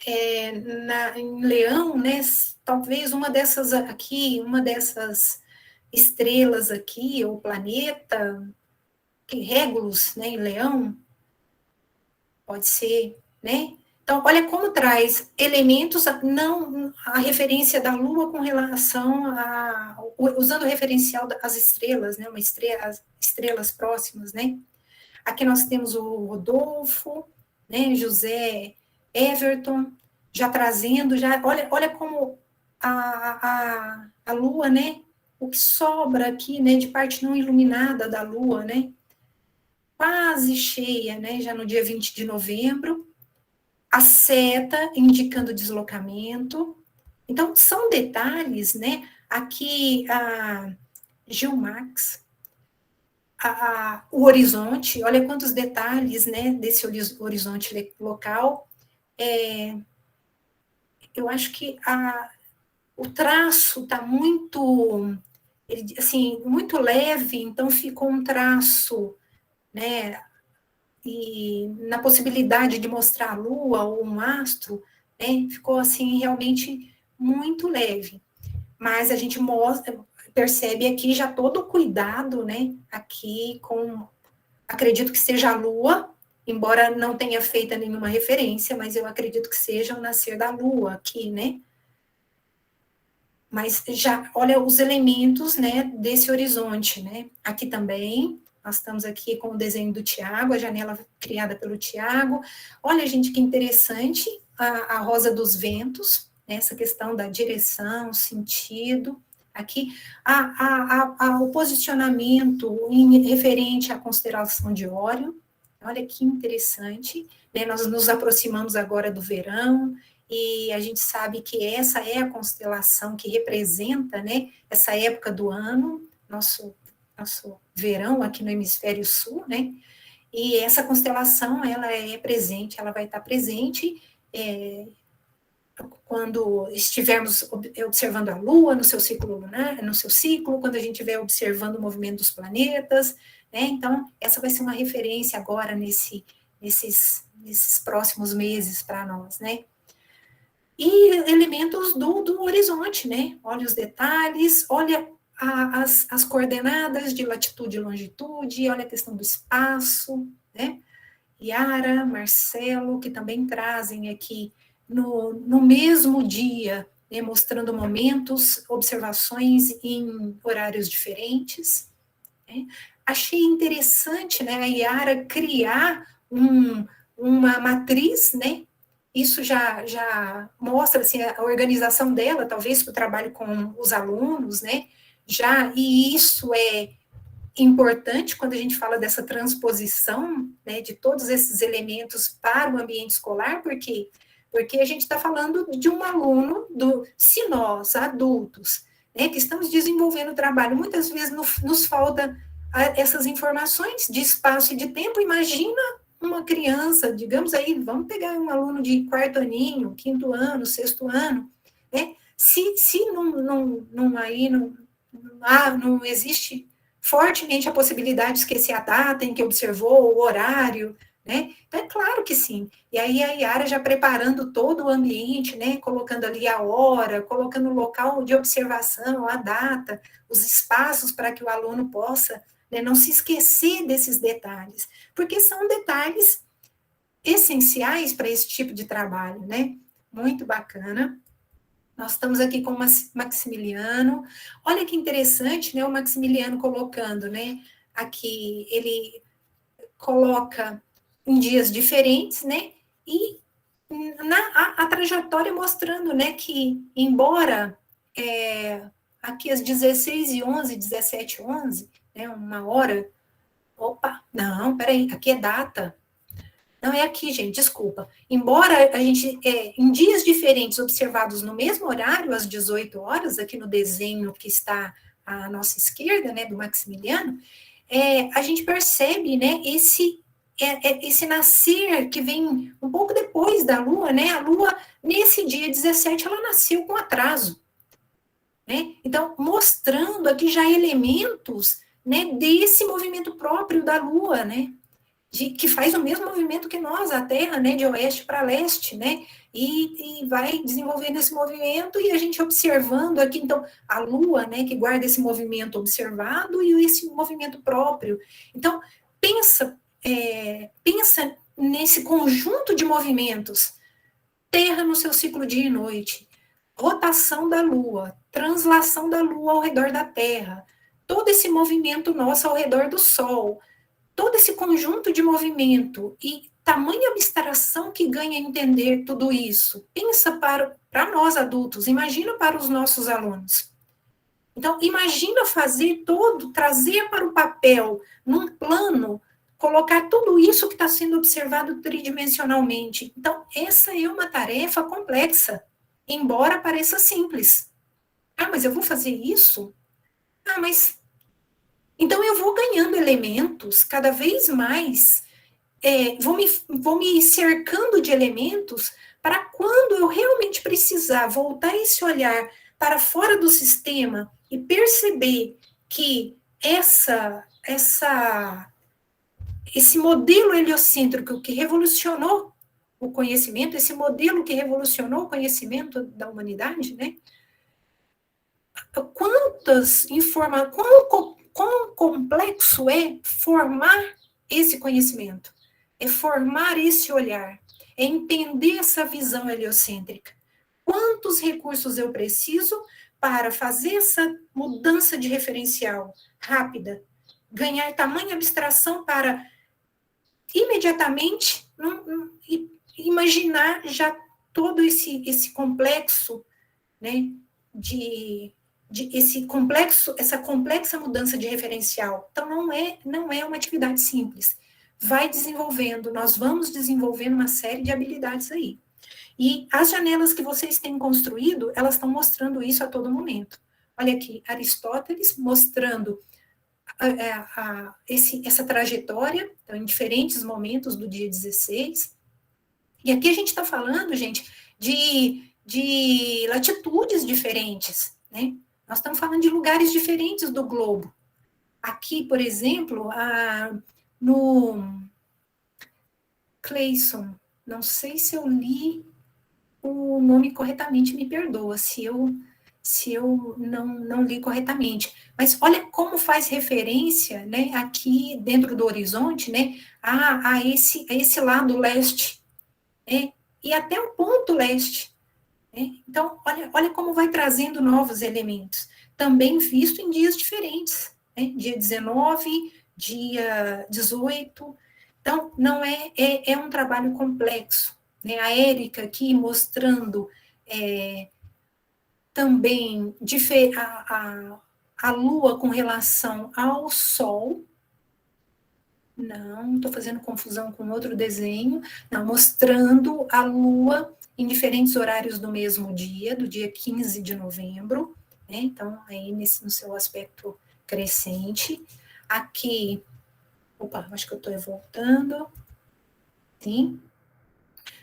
S1: em Leão, né? Talvez uma dessas estrelas aqui, ou planeta, que Regulus, né, em Leão, pode ser, né? Então, olha como traz elementos, não a referência da Lua com relação usando o referencial das estrelas, né? As estrelas próximas, né? Aqui nós temos o Rodolfo, né? José Everton, já trazendo, olha como a Lua, né? O que sobra aqui, né? De parte não iluminada da Lua, né? Quase cheia, né? Já no dia 20 de novembro. A seta indicando deslocamento. Então, são detalhes, né? Aqui, a Gilmax, o horizonte, olha quantos detalhes, né, desse horizonte local. Eu acho que o traço está muito, assim, muito leve, então ficou um traço, né, e na possibilidade de mostrar a Lua ou um astro, né, ficou assim realmente muito leve. Mas a gente percebe aqui já todo o cuidado, né, aqui acredito que seja a Lua, embora não tenha feito nenhuma referência, mas eu acredito que seja o nascer da Lua aqui, né. Mas já, olha os elementos, né, desse horizonte, né. Aqui também, nós estamos aqui com o desenho do Tiago, a janela criada pelo Tiago. Olha, gente, que interessante, a rosa dos ventos, né, essa questão da direção, sentido. Aqui, o posicionamento referente à constelação de Órion. Olha que interessante, né, nós nos aproximamos agora do verão, e a gente sabe que essa é a constelação que representa, né, essa época do ano, nosso verão aqui no hemisfério sul, né, e essa constelação, ela é presente, ela vai estar presente quando estivermos observando a Lua no seu ciclo lunar, quando a gente estiver observando o movimento dos planetas, né, então, essa vai ser uma referência agora nesses próximos meses para nós, né. E elementos do horizonte, né? Olha os detalhes, olha as coordenadas de latitude e longitude, olha a questão do espaço, né? Yara, Marcelo, que também trazem aqui no mesmo dia, né, mostrando momentos, observações em horários diferentes, né? Achei interessante, né, a Yara criar uma matriz, né? Isso já mostra assim, a organização dela, talvez para o trabalho com os alunos, né? E isso é importante quando a gente fala dessa transposição, né, de todos esses elementos para o ambiente escolar, porque a gente está falando de um aluno, se nós, adultos, né, que estamos desenvolvendo o trabalho, muitas vezes nos falta essas informações de espaço e de tempo. Imagina uma criança, digamos aí, vamos pegar um aluno de quarto aninho, quinto ano, sexto ano, né? Se não existe fortemente a possibilidade de esquecer a data em que observou, o horário, né? Então, é claro que sim. E aí a Yara já preparando todo o ambiente, né? Colocando ali a hora, colocando o local de observação, a data, os espaços para que o aluno possa, né, não se esquecer desses detalhes, porque são detalhes essenciais para esse tipo de trabalho, né? Muito bacana. Nós estamos aqui com o Maximiliano. Olha que interessante, né? O Maximiliano colocando, né? Aqui ele coloca em dias diferentes, né? E a trajetória mostrando, né? Que embora aqui às 16h11, 17h11, né? Uma hora. Opa, não, peraí, aqui é data. Não é aqui, gente, desculpa. Embora a gente, em dias diferentes, observados no mesmo horário, às 18 horas, aqui no desenho que está à nossa esquerda, né, do Maximiliano, a gente percebe, né, esse nascer que vem um pouco depois da Lua, né? A Lua, nesse dia 17, ela nasceu com atraso, né? Então, mostrando aqui já elementos, né, desse movimento próprio da Lua, né? Que faz o mesmo movimento que nós, a Terra, né, de oeste para leste, né, e vai desenvolvendo esse movimento e a gente observando aqui, então, a Lua, né, que guarda esse movimento observado e esse movimento próprio. Então, pensa nesse conjunto de movimentos, Terra no seu ciclo dia e noite, rotação da Lua, translação da Lua ao redor da Terra, todo esse movimento nosso ao redor do Sol, todo esse conjunto de movimento e tamanha abstração que ganha entender tudo isso. Pensa para nós adultos, imagina para os nossos alunos. Então, imagina trazer para o papel, num plano, colocar tudo isso que está sendo observado tridimensionalmente. Então, essa é uma tarefa complexa, embora pareça simples. Ah, mas eu vou fazer isso? Ah, mas... Então, eu vou ganhando elementos cada vez mais, vou me cercando de elementos para quando eu realmente precisar voltar esse olhar para fora do sistema e perceber que esse modelo heliocêntrico que revolucionou o conhecimento, esse modelo que revolucionou o conhecimento da humanidade, né? Quão complexo é formar esse conhecimento, é formar esse olhar, é entender essa visão heliocêntrica. Quantos recursos eu preciso para fazer essa mudança de referencial rápida, ganhar tamanha abstração para imediatamente imaginar já todo esse complexo, né, essa complexa mudança de referencial. Então, não é uma atividade simples. Nós vamos desenvolvendo uma série de habilidades aí. E as janelas que vocês têm construído, elas estão mostrando isso a todo momento. Olha aqui, Aristóteles mostrando essa trajetória, então, em diferentes momentos do dia 16. E aqui a gente está falando, gente, de latitudes diferentes, né? Nós estamos falando de lugares diferentes do globo. Aqui, por exemplo, no Clayson, não sei se eu li o nome corretamente, me perdoa se eu não li corretamente. Mas olha como faz referência, né, aqui dentro do horizonte, né, a esse lado leste, né, e até o ponto leste. Então, olha como vai trazendo novos elementos, também visto em dias diferentes, né? Dia 19, dia 18, então, não é um trabalho complexo, né? A Érica aqui mostrando também a Lua com relação ao Sol, não, estou fazendo confusão com outro desenho, não, mostrando a Lua em diferentes horários do mesmo dia, do dia 15 de novembro, né? Então, aí no seu aspecto crescente. Aqui, acho que eu estou voltando. Sim.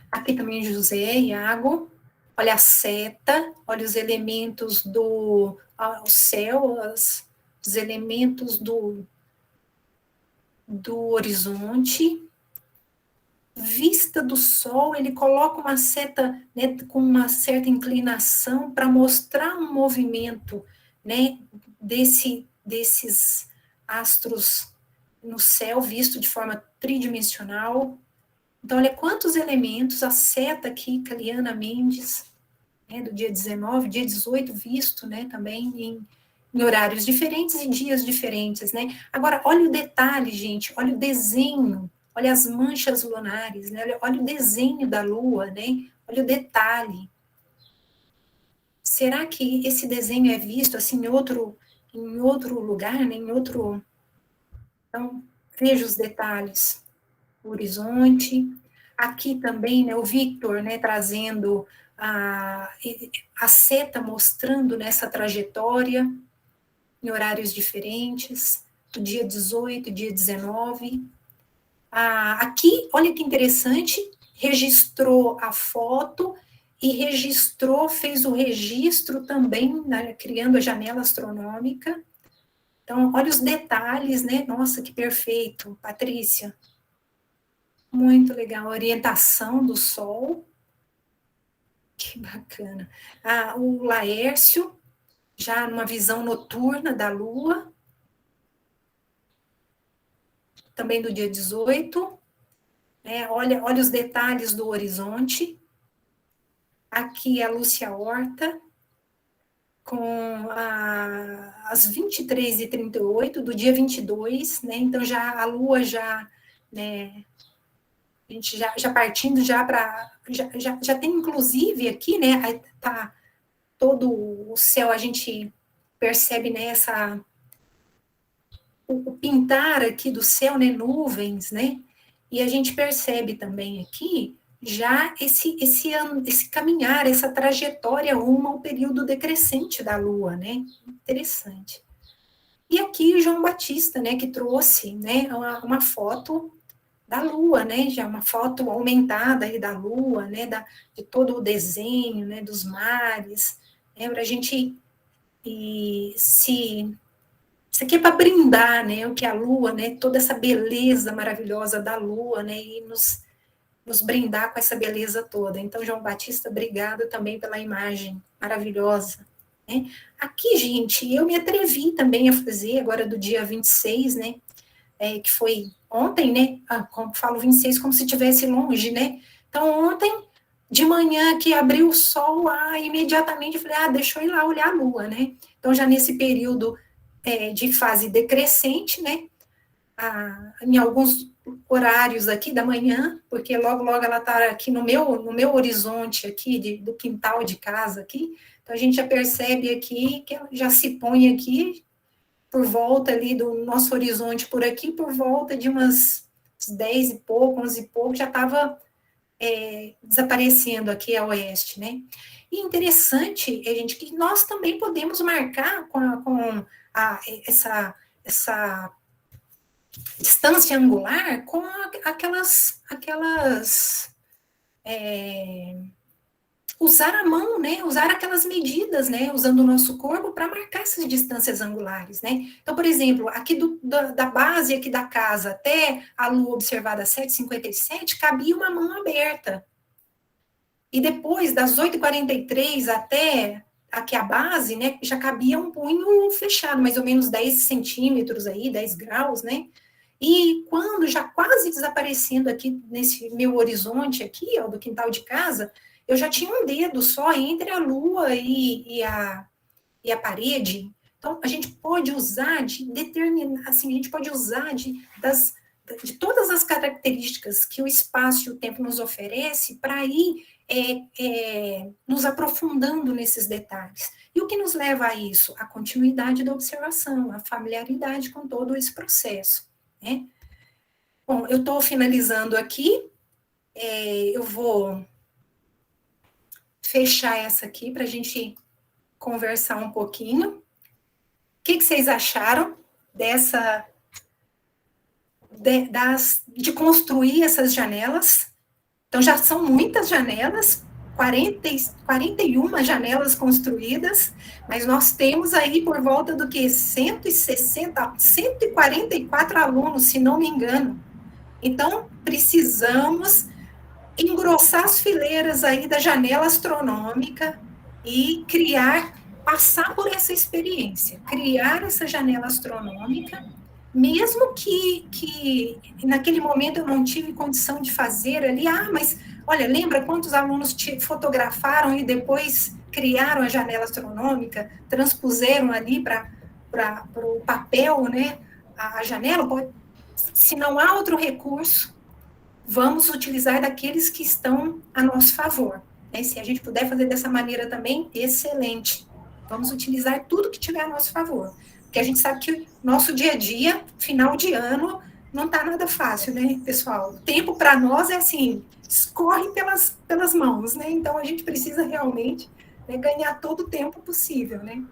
S1: Aqui também José, Iago. Olha a seta, olha os elementos do céu, os elementos do horizonte. Vista do Sol, ele coloca uma seta, né, com uma certa inclinação para mostrar um movimento, né, desses astros no céu, visto de forma tridimensional. Então, olha quantos elementos, a seta aqui, Caliana Mendes, né, do dia 19, dia 18, visto, né, também em horários diferentes e dias diferentes, né. Agora, olha o detalhe, gente, olha o desenho, olha as manchas lunares, né? Olha o desenho da Lua, né? Olha o detalhe. Será que esse desenho é visto assim em outro lugar, né? Então, veja os detalhes. O horizonte. Aqui também, né, o Victor, né, trazendo a seta, mostrando nessa trajetória em horários diferentes, do dia 18, dia 19. Aqui, olha que interessante, registrou a foto e fez o registro também, né, criando a janela astronômica. Então, olha os detalhes, né? Nossa, que perfeito, Patrícia. Muito legal, a orientação do Sol. Que bacana. O Laércio, já numa visão noturna da Lua. Também do dia 18. Né? Olha os detalhes do horizonte. Aqui a Lúcia Horta, com as 23h38 do dia 22, né? Então, já a Lua já, né? A gente já partindo já para... Já tem, inclusive, aqui, né? Tá todo o céu, a gente percebe, né? O pintar aqui do céu, né? Nuvens, né? E a gente percebe também aqui já esse caminhar, essa trajetória rumo ao período decrescente da Lua, né? Interessante. E aqui João Batista, né? Que trouxe, né? Uma foto da Lua, né? Já uma foto aumentada aí da Lua, né? De todo o desenho, né? Dos mares, né? Para a gente isso aqui é para brindar, né? O que a Lua, né? Toda essa beleza maravilhosa da Lua, né? E nos brindar com essa beleza toda. Então, João Batista, obrigado também pela imagem maravilhosa. Né? Aqui, gente, eu me atrevi também a fazer, agora do dia 26, né? Que foi ontem, né? Falo 26 como se estivesse longe, né? Então, ontem, de manhã, que abriu o sol, imediatamente eu falei, deixa eu ir lá olhar a Lua, né? Então, já nesse período de fase decrescente, né? Em alguns horários aqui da manhã, porque logo ela está aqui no meu horizonte aqui, do quintal de casa aqui, então a gente já percebe aqui que ela já se põe aqui, por volta ali do nosso horizonte por aqui, por volta de umas 10 e pouco, 11 e pouco, já estava desaparecendo aqui a oeste, né? E interessante, gente, que nós também podemos marcar com essa distância angular com aquelas usar a mão, né? Usar aquelas medidas, né? Usando o nosso corpo para marcar essas distâncias angulares, né? Então, por exemplo, aqui da base aqui da casa até a Lua observada 7h57, cabia uma mão aberta. E depois, das 8h43 até aqui a base, né? Já cabia um punho fechado, mais ou menos 10 centímetros aí, 10 graus, né? E quando já quase desaparecendo aqui nesse meu horizonte aqui, ó, do quintal de casa, eu já tinha um dedo só entre a Lua e a parede. Então, a gente pode usar assim, a gente pode usar de todas as características que o espaço e o tempo nos oferece para ir nos aprofundando nesses detalhes. E o que nos leva a isso? A continuidade da observação, a familiaridade com todo esse processo. Né? Bom, eu estou finalizando aqui, eu vou fechar essa aqui para a gente conversar um pouquinho. O que vocês acharam de construir essas janelas? Então, já são muitas janelas, 41 janelas construídas, mas nós temos aí por volta do que 144 alunos, se não me engano. Então, precisamos engrossar as fileiras aí da janela astronômica e passar por essa experiência, criar essa janela astronômica, mesmo que naquele momento eu não tive condição de fazer ali, mas olha, lembra quantos alunos fotografaram e depois criaram a janela astronômica, transpuseram ali para o papel, né, a janela? Se não há outro recurso, vamos utilizar daqueles que estão a nosso favor. Né? Se a gente puder fazer dessa maneira também, excelente. Vamos utilizar tudo que tiver a nosso favor. Porque a gente sabe que nosso dia a dia, final de ano, não está nada fácil, né, pessoal? O tempo para nós é assim, escorre pelas mãos, né? Então a gente precisa realmente, né, ganhar todo o tempo possível, né?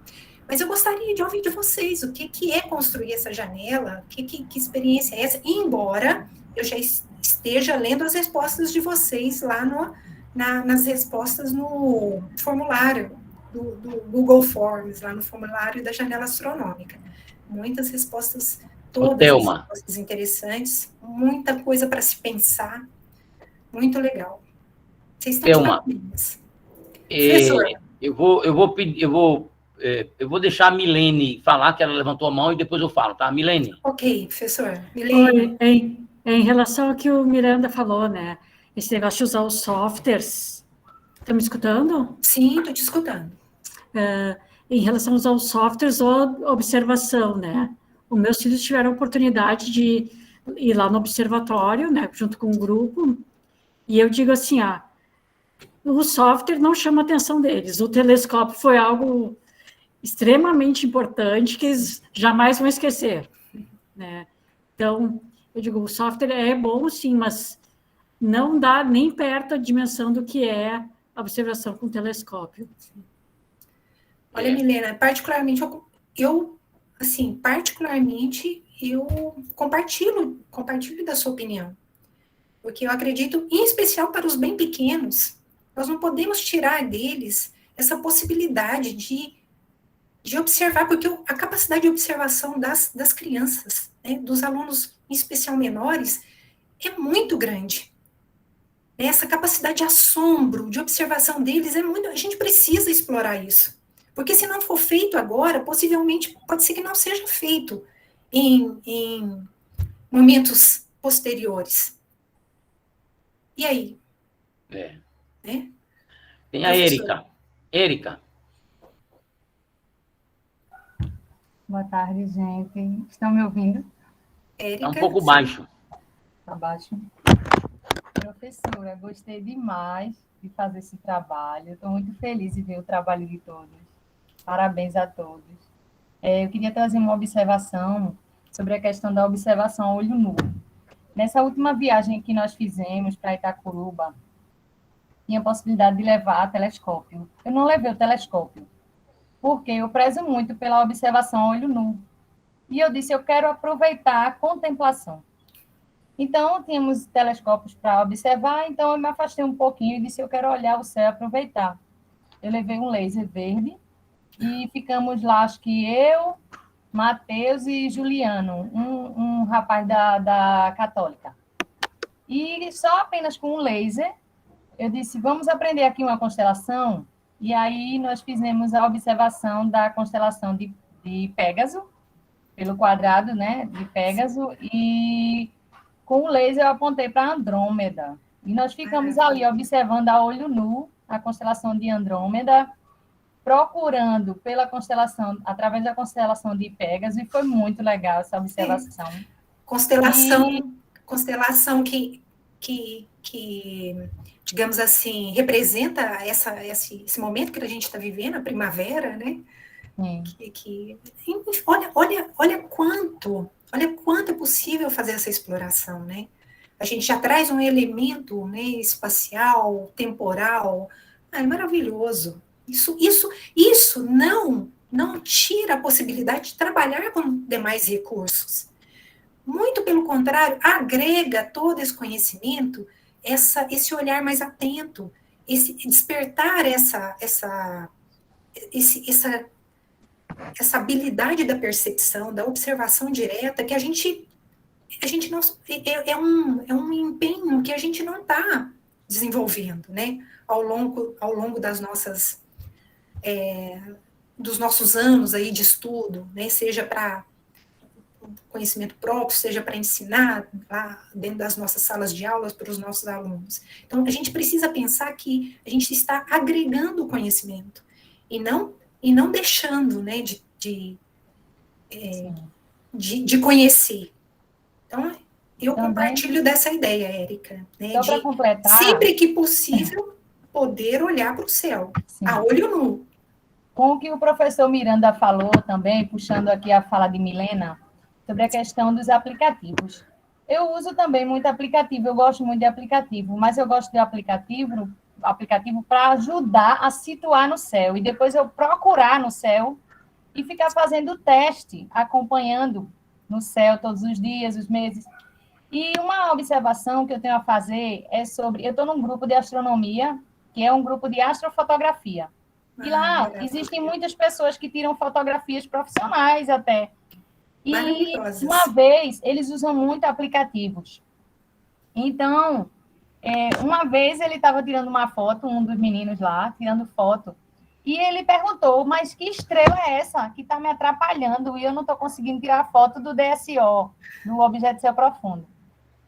S1: Mas eu gostaria de ouvir de vocês o que é construir essa janela, que experiência é essa, embora eu já esteja lendo as respostas de vocês lá nas respostas no formulário do Google Forms, lá no formulário da janela astronômica. Muitas respostas, todas as respostas interessantes, muita coisa para se pensar, muito legal. Vocês estão parabéns. Professor.
S2: Eu vou deixar a Milene falar, que ela levantou a mão, e depois eu falo, tá? Milene.
S1: Ok, professor. Milene.
S5: Oi, em relação ao que o Miranda falou, né? Esse negócio de usar os softwares. Está me escutando?
S1: Sim, estou te escutando.
S5: Em relação a usar os softwares ou observação, né? Os meus filhos tiveram a oportunidade de ir lá no observatório, né? Junto com o grupo. E eu digo assim, o software não chama a atenção deles. O telescópio foi algo extremamente importante que eles jamais vão esquecer, né? Então, eu digo, o software é bom, sim, mas não dá nem perto a dimensão do que é a observação com telescópio.
S1: Olha, Milena, particularmente, eu compartilho da sua opinião, porque eu acredito, em especial para os bem pequenos, nós não podemos tirar deles essa possibilidade de observar, porque a capacidade de observação das crianças, né, dos alunos, em especial menores, é muito grande. Essa capacidade de assombro, de observação deles é muito... A gente precisa explorar isso. Porque se não for feito agora, possivelmente pode ser que não seja feito em momentos posteriores. E aí? Né?
S2: Tem a Érica. Érica.
S6: Boa tarde, gente. Estão me ouvindo?
S2: Está um pouco baixo.
S6: Está baixo. Professora, gostei demais de fazer esse trabalho. Estou muito feliz de ver o trabalho de todos. Parabéns a todos. Eu queria trazer uma observação sobre a questão da observação a olho nu. Nessa última viagem que nós fizemos para Itacuruba, tinha a possibilidade de levar telescópio. Eu não levei o telescópio, porque eu prezo muito pela observação a olho nu. E eu disse, eu quero aproveitar a contemplação. Então, tínhamos telescópios para observar, então eu me afastei um pouquinho e disse, eu quero olhar o céu e aproveitar. Eu levei um laser verde e ficamos lá, acho que eu, Matheus e Juliano, um rapaz da Católica. E só apenas com um laser, eu disse, vamos aprender aqui uma constelação. E aí nós fizemos a observação da constelação de Pégaso, pelo quadrado, né, de Pégaso, e com o laser eu apontei para Andrômeda. E nós ficamos ali observando a olho nu a constelação de Andrômeda, procurando pela constelação, através da constelação de Pégaso, e foi muito legal essa observação.
S1: Constelação que digamos assim, representa esse momento que a gente está vivendo, a primavera, né? Olha quanto é possível fazer essa exploração, né? A gente já traz um elemento, né, espacial, temporal, é maravilhoso. Isso não tira a possibilidade de trabalhar com demais recursos. Muito pelo contrário, agrega todo esse conhecimento, esse olhar mais atento, esse despertar essa habilidade da percepção, da observação direta, que a gente não é um empenho que a gente não está desenvolvendo, né? Ao longo das nossas dos nossos anos aí de estudo, né? Seja para conhecimento próprio, seja para ensinar lá dentro das nossas salas de aulas para os nossos alunos. Então, a gente precisa pensar que a gente está agregando o conhecimento e não deixando, né, de conhecer. Então, eu compartilho dessa ideia, Érica, né,
S6: só para completar,
S1: sempre que possível, poder olhar para o céu, a olho nu.
S6: Com o que o professor Miranda falou também, puxando aqui a fala de Milena, sobre a questão dos aplicativos. Eu uso também muito aplicativo, eu gosto muito de aplicativo, mas eu gosto de aplicativo para ajudar a situar no céu, e depois eu procurar no céu e ficar fazendo teste, acompanhando no céu todos os dias, os meses. E uma observação que eu tenho a fazer é sobre... Eu estou num grupo de astronomia, que é um grupo de astrofotografia. E lá existem muitas pessoas que tiram fotografias profissionais até. E uma vez, eles usam muito aplicativos. Então, uma vez ele estava tirando uma foto, um dos meninos lá, tirando foto, e ele perguntou, mas que estrela é essa que está me atrapalhando e eu não estou conseguindo tirar foto do DSO, do Objeto de Céu Profundo?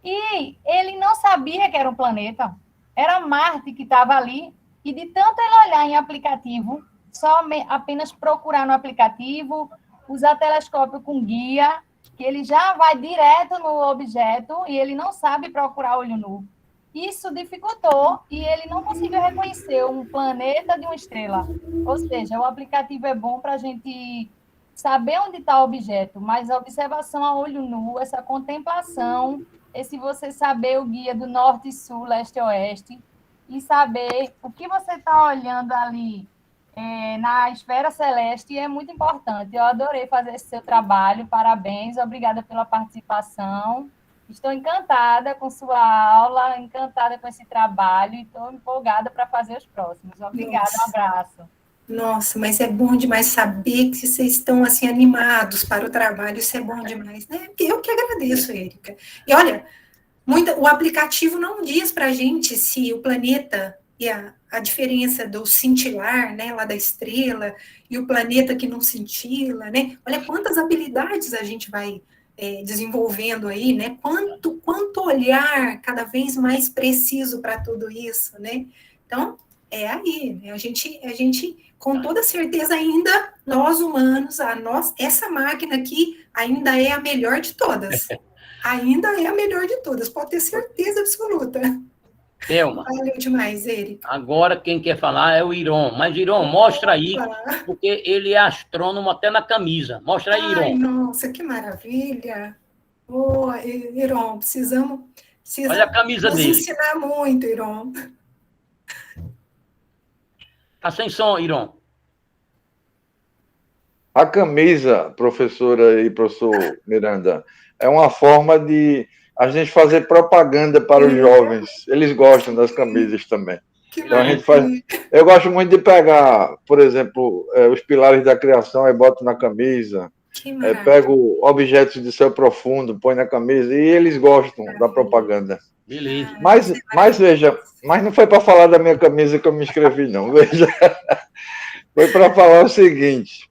S6: E ele não sabia que era um planeta, era Marte que estava ali, e de tanto ele olhar em aplicativo, apenas procurar no aplicativo, usar telescópio com guia, que ele já vai direto no objeto e ele não sabe procurar olho nu. Isso dificultou e ele não conseguiu reconhecer um planeta de uma estrela. Ou seja, o aplicativo é bom para a gente saber onde está o objeto, mas a observação a olho nu, essa contemplação, esse você saber o guia do norte, sul, leste e oeste, e saber o que você está olhando ali na esfera celeste é muito importante. Eu adorei fazer esse seu trabalho, parabéns, obrigada pela participação. Estou encantada com sua aula, encantada com esse trabalho e estou empolgada para fazer os próximos. Obrigada, um abraço.
S1: Nossa, mas é bom demais saber que vocês estão assim animados para o trabalho, isso é bom demais, né? Eu que agradeço, Érica. E olha, o aplicativo não diz para a gente se o planeta e a diferença do cintilar, né, lá da estrela, e o planeta que não cintila, né? Olha quantas habilidades a gente vai desenvolvendo aí, né? Quanto olhar cada vez mais preciso para tudo isso, né? Então, aí, né? A gente, com toda certeza, ainda, nós humanos, essa máquina aqui ainda é a melhor de todas. Ainda é a melhor de todas, pode ter certeza absoluta.
S2: Thelma.
S1: Valeu demais, Érica.
S2: Agora quem quer falar é o Iron. Mas, Iron, mostra aí, porque ele é astrônomo até na camisa. Mostra aí, Iron.
S1: Ai, nossa, que maravilha. Oh, Iron, precisamos
S2: olha a camisa dele.
S1: Ensinar muito, Iron.
S2: Tá sem som, Iron.
S7: A camisa, professora e professor Miranda, é uma forma de a gente fazer propaganda para os jovens. Eles gostam das camisas também. Então a gente faz. Eu gosto muito de pegar, por exemplo, os pilares da criação e boto na camisa. Pego objetos de céu profundo, põe na camisa e eles gostam da propaganda.
S2: Beleza.
S7: Mas veja, mas não foi para falar da minha camisa que eu me inscrevi, não. Veja, foi para falar o seguinte.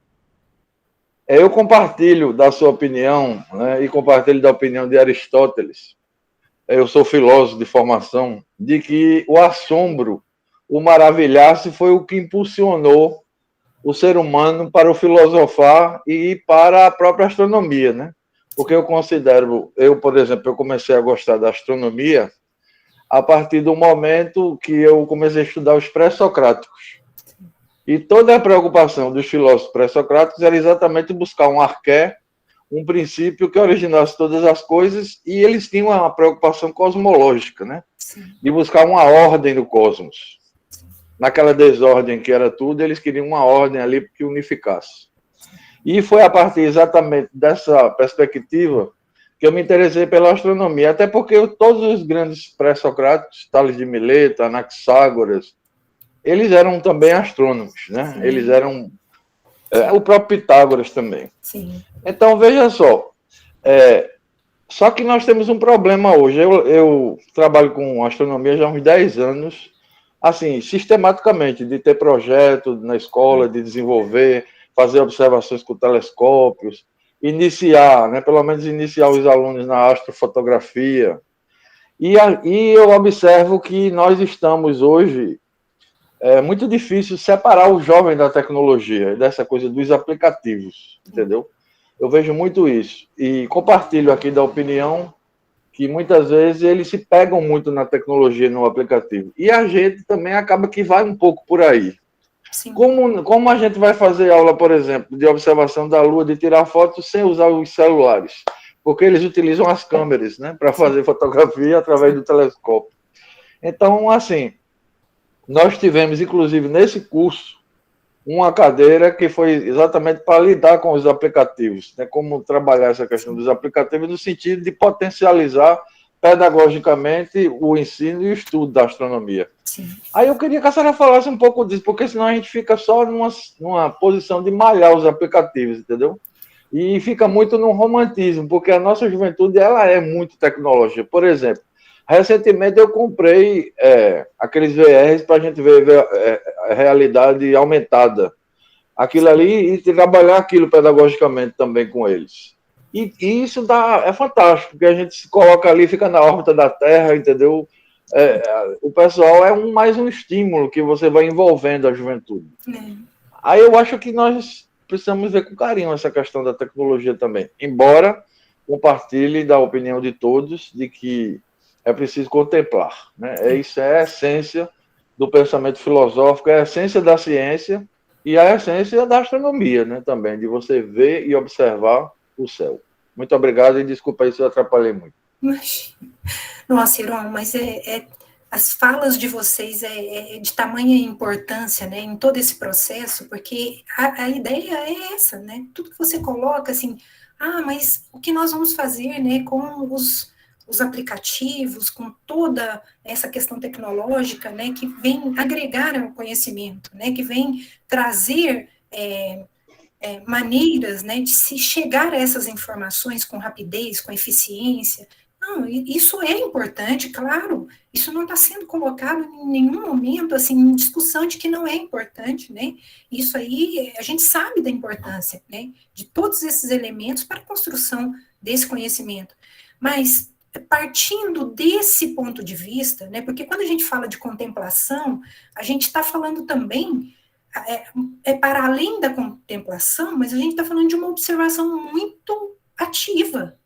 S7: Eu compartilho da sua opinião, né, e compartilho da opinião de Aristóteles. Eu sou filósofo de formação, de que o assombro, o maravilhar-se foi o que impulsionou o ser humano para o filosofar e para a própria astronomia, né? Porque eu considero, por exemplo, eu comecei a gostar da astronomia a partir do momento que eu comecei a estudar os pré-socráticos. E toda a preocupação dos filósofos pré-socráticos era exatamente buscar um arqué, um princípio que originasse todas as coisas, e eles tinham uma preocupação cosmológica, né? De buscar uma ordem do cosmos. Naquela desordem que era tudo, eles queriam uma ordem ali que unificasse. E foi a partir exatamente dessa perspectiva que eu me interessei pela astronomia, até porque todos os grandes pré-socráticos, Tales de Mileto, Anaxágoras, eles eram também astrônomos, né? Sim. Eles eram... o próprio Pitágoras também.
S1: Sim.
S7: Então, veja só. Só que nós temos um problema hoje. Eu trabalho com astronomia já há uns 10 anos, assim, sistematicamente, de ter projeto na escola, de desenvolver, fazer observações com telescópios, iniciar, né? Pelo menos iniciar os alunos na astrofotografia. E eu observo que nós estamos hoje... É muito difícil separar o jovem da tecnologia, dessa coisa dos aplicativos, entendeu? Eu vejo muito isso. E compartilho aqui da opinião que muitas vezes eles se pegam muito na tecnologia, no aplicativo. E a gente também acaba que vai um pouco por aí. Sim. Como a gente vai fazer aula, por exemplo, de observação da Lua, de tirar fotos sem usar os celulares? Porque eles utilizam as câmeras, né, para fazer fotografia através do telescópio. Então, assim... Nós tivemos, inclusive, nesse curso, uma cadeira que foi exatamente para lidar com os aplicativos, né? Como trabalhar essa questão dos aplicativos no sentido de potencializar pedagogicamente o ensino e o estudo da astronomia.
S1: Sim.
S7: Aí eu queria que a senhora falasse um pouco disso, porque senão a gente fica só numa posição de malhar os aplicativos, entendeu? E fica muito no romantismo, porque a nossa juventude ela é muito tecnológica. Por exemplo, recentemente eu comprei aqueles VRs para a gente ver a realidade aumentada. Aquilo ali, e trabalhar aquilo pedagogicamente também com eles. E isso é fantástico, porque a gente se coloca ali, fica na órbita da Terra, entendeu? O pessoal é mais um estímulo que você vai envolvendo a juventude. Aí eu acho que nós precisamos ver com carinho essa questão da tecnologia também. Embora compartilhe da opinião de todos de que é preciso contemplar. Né? Isso é a essência do pensamento filosófico, é a essência da ciência e a essência da astronomia, né? Também, de você ver e observar o céu. Muito obrigado e desculpa aí se eu atrapalhei muito.
S1: Nossa, Iron, mas as falas de vocês de tamanha importância, né, em todo esse processo, porque a ideia é essa, né, tudo que você coloca, assim, mas o que nós vamos fazer, né, com os aplicativos, com toda essa questão tecnológica, né, que vem agregar ao conhecimento, né, que vem trazer maneiras, né, de se chegar a essas informações com rapidez, com eficiência. Não, isso é importante, claro, isso não está sendo colocado em nenhum momento, assim, em discussão de que não é importante, né, isso aí, a gente sabe da importância, né, de todos esses elementos para a construção desse conhecimento, mas partindo desse ponto de vista, né, porque quando a gente fala de contemplação, a gente está falando também, para além da contemplação, mas a gente está falando de uma observação muito ativa.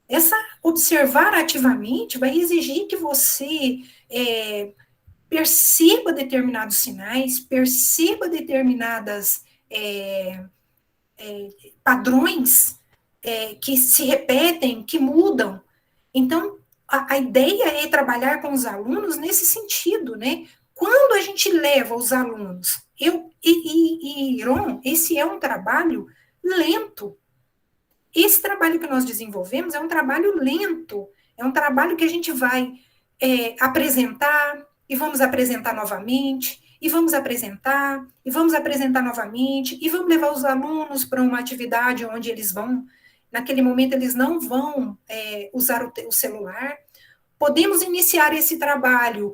S1: Essa observar ativamente vai exigir que você perceba determinados sinais, perceba determinadas padrões que se repetem, que mudam. Então, a ideia é trabalhar com os alunos nesse sentido, né? Quando a gente leva os alunos, Iron, esse é um trabalho lento. Esse trabalho que nós desenvolvemos é um trabalho lento, é um trabalho que a gente vai apresentar, e vamos apresentar novamente, e vamos apresentar, e vamos apresentar novamente, e vamos levar os alunos para uma atividade onde eles vão, naquele momento eles não vão usar o celular. Podemos iniciar esse trabalho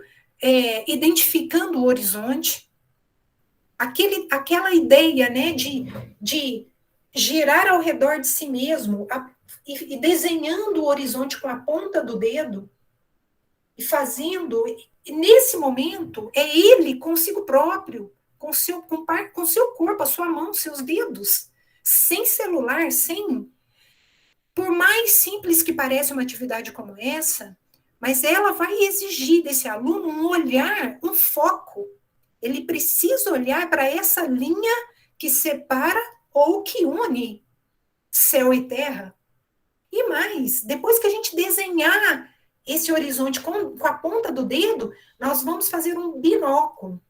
S1: identificando o horizonte, aquela ideia, né, de girar ao redor de si mesmo e desenhando o horizonte com a ponta do dedo e fazendo, nesse momento, é ele consigo próprio, com seu corpo, a sua mão, seus dedos, sem celular, por mais simples que pareça uma atividade como essa, mas ela vai exigir desse aluno um olhar, um foco. Ele precisa olhar para essa linha que separa ou que une céu e terra. E mais, depois que a gente desenhar esse horizonte com a ponta do dedo, nós vamos fazer um binóculo.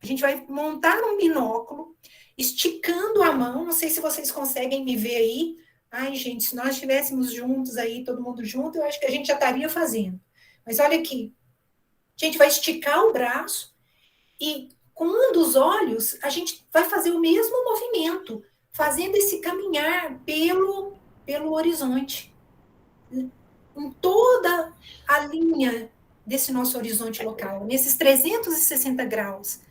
S1: A gente vai montar um binóculo, esticando a mão, não sei se vocês conseguem me ver aí. Ai, gente, se nós estivéssemos juntos aí, todo mundo junto, eu acho que a gente já estaria fazendo. Mas olha aqui, a gente vai esticar o braço e com um dos olhos, a gente vai fazer o mesmo movimento, fazendo esse caminhar pelo horizonte. Em toda a linha desse nosso horizonte local, nesses 360 graus.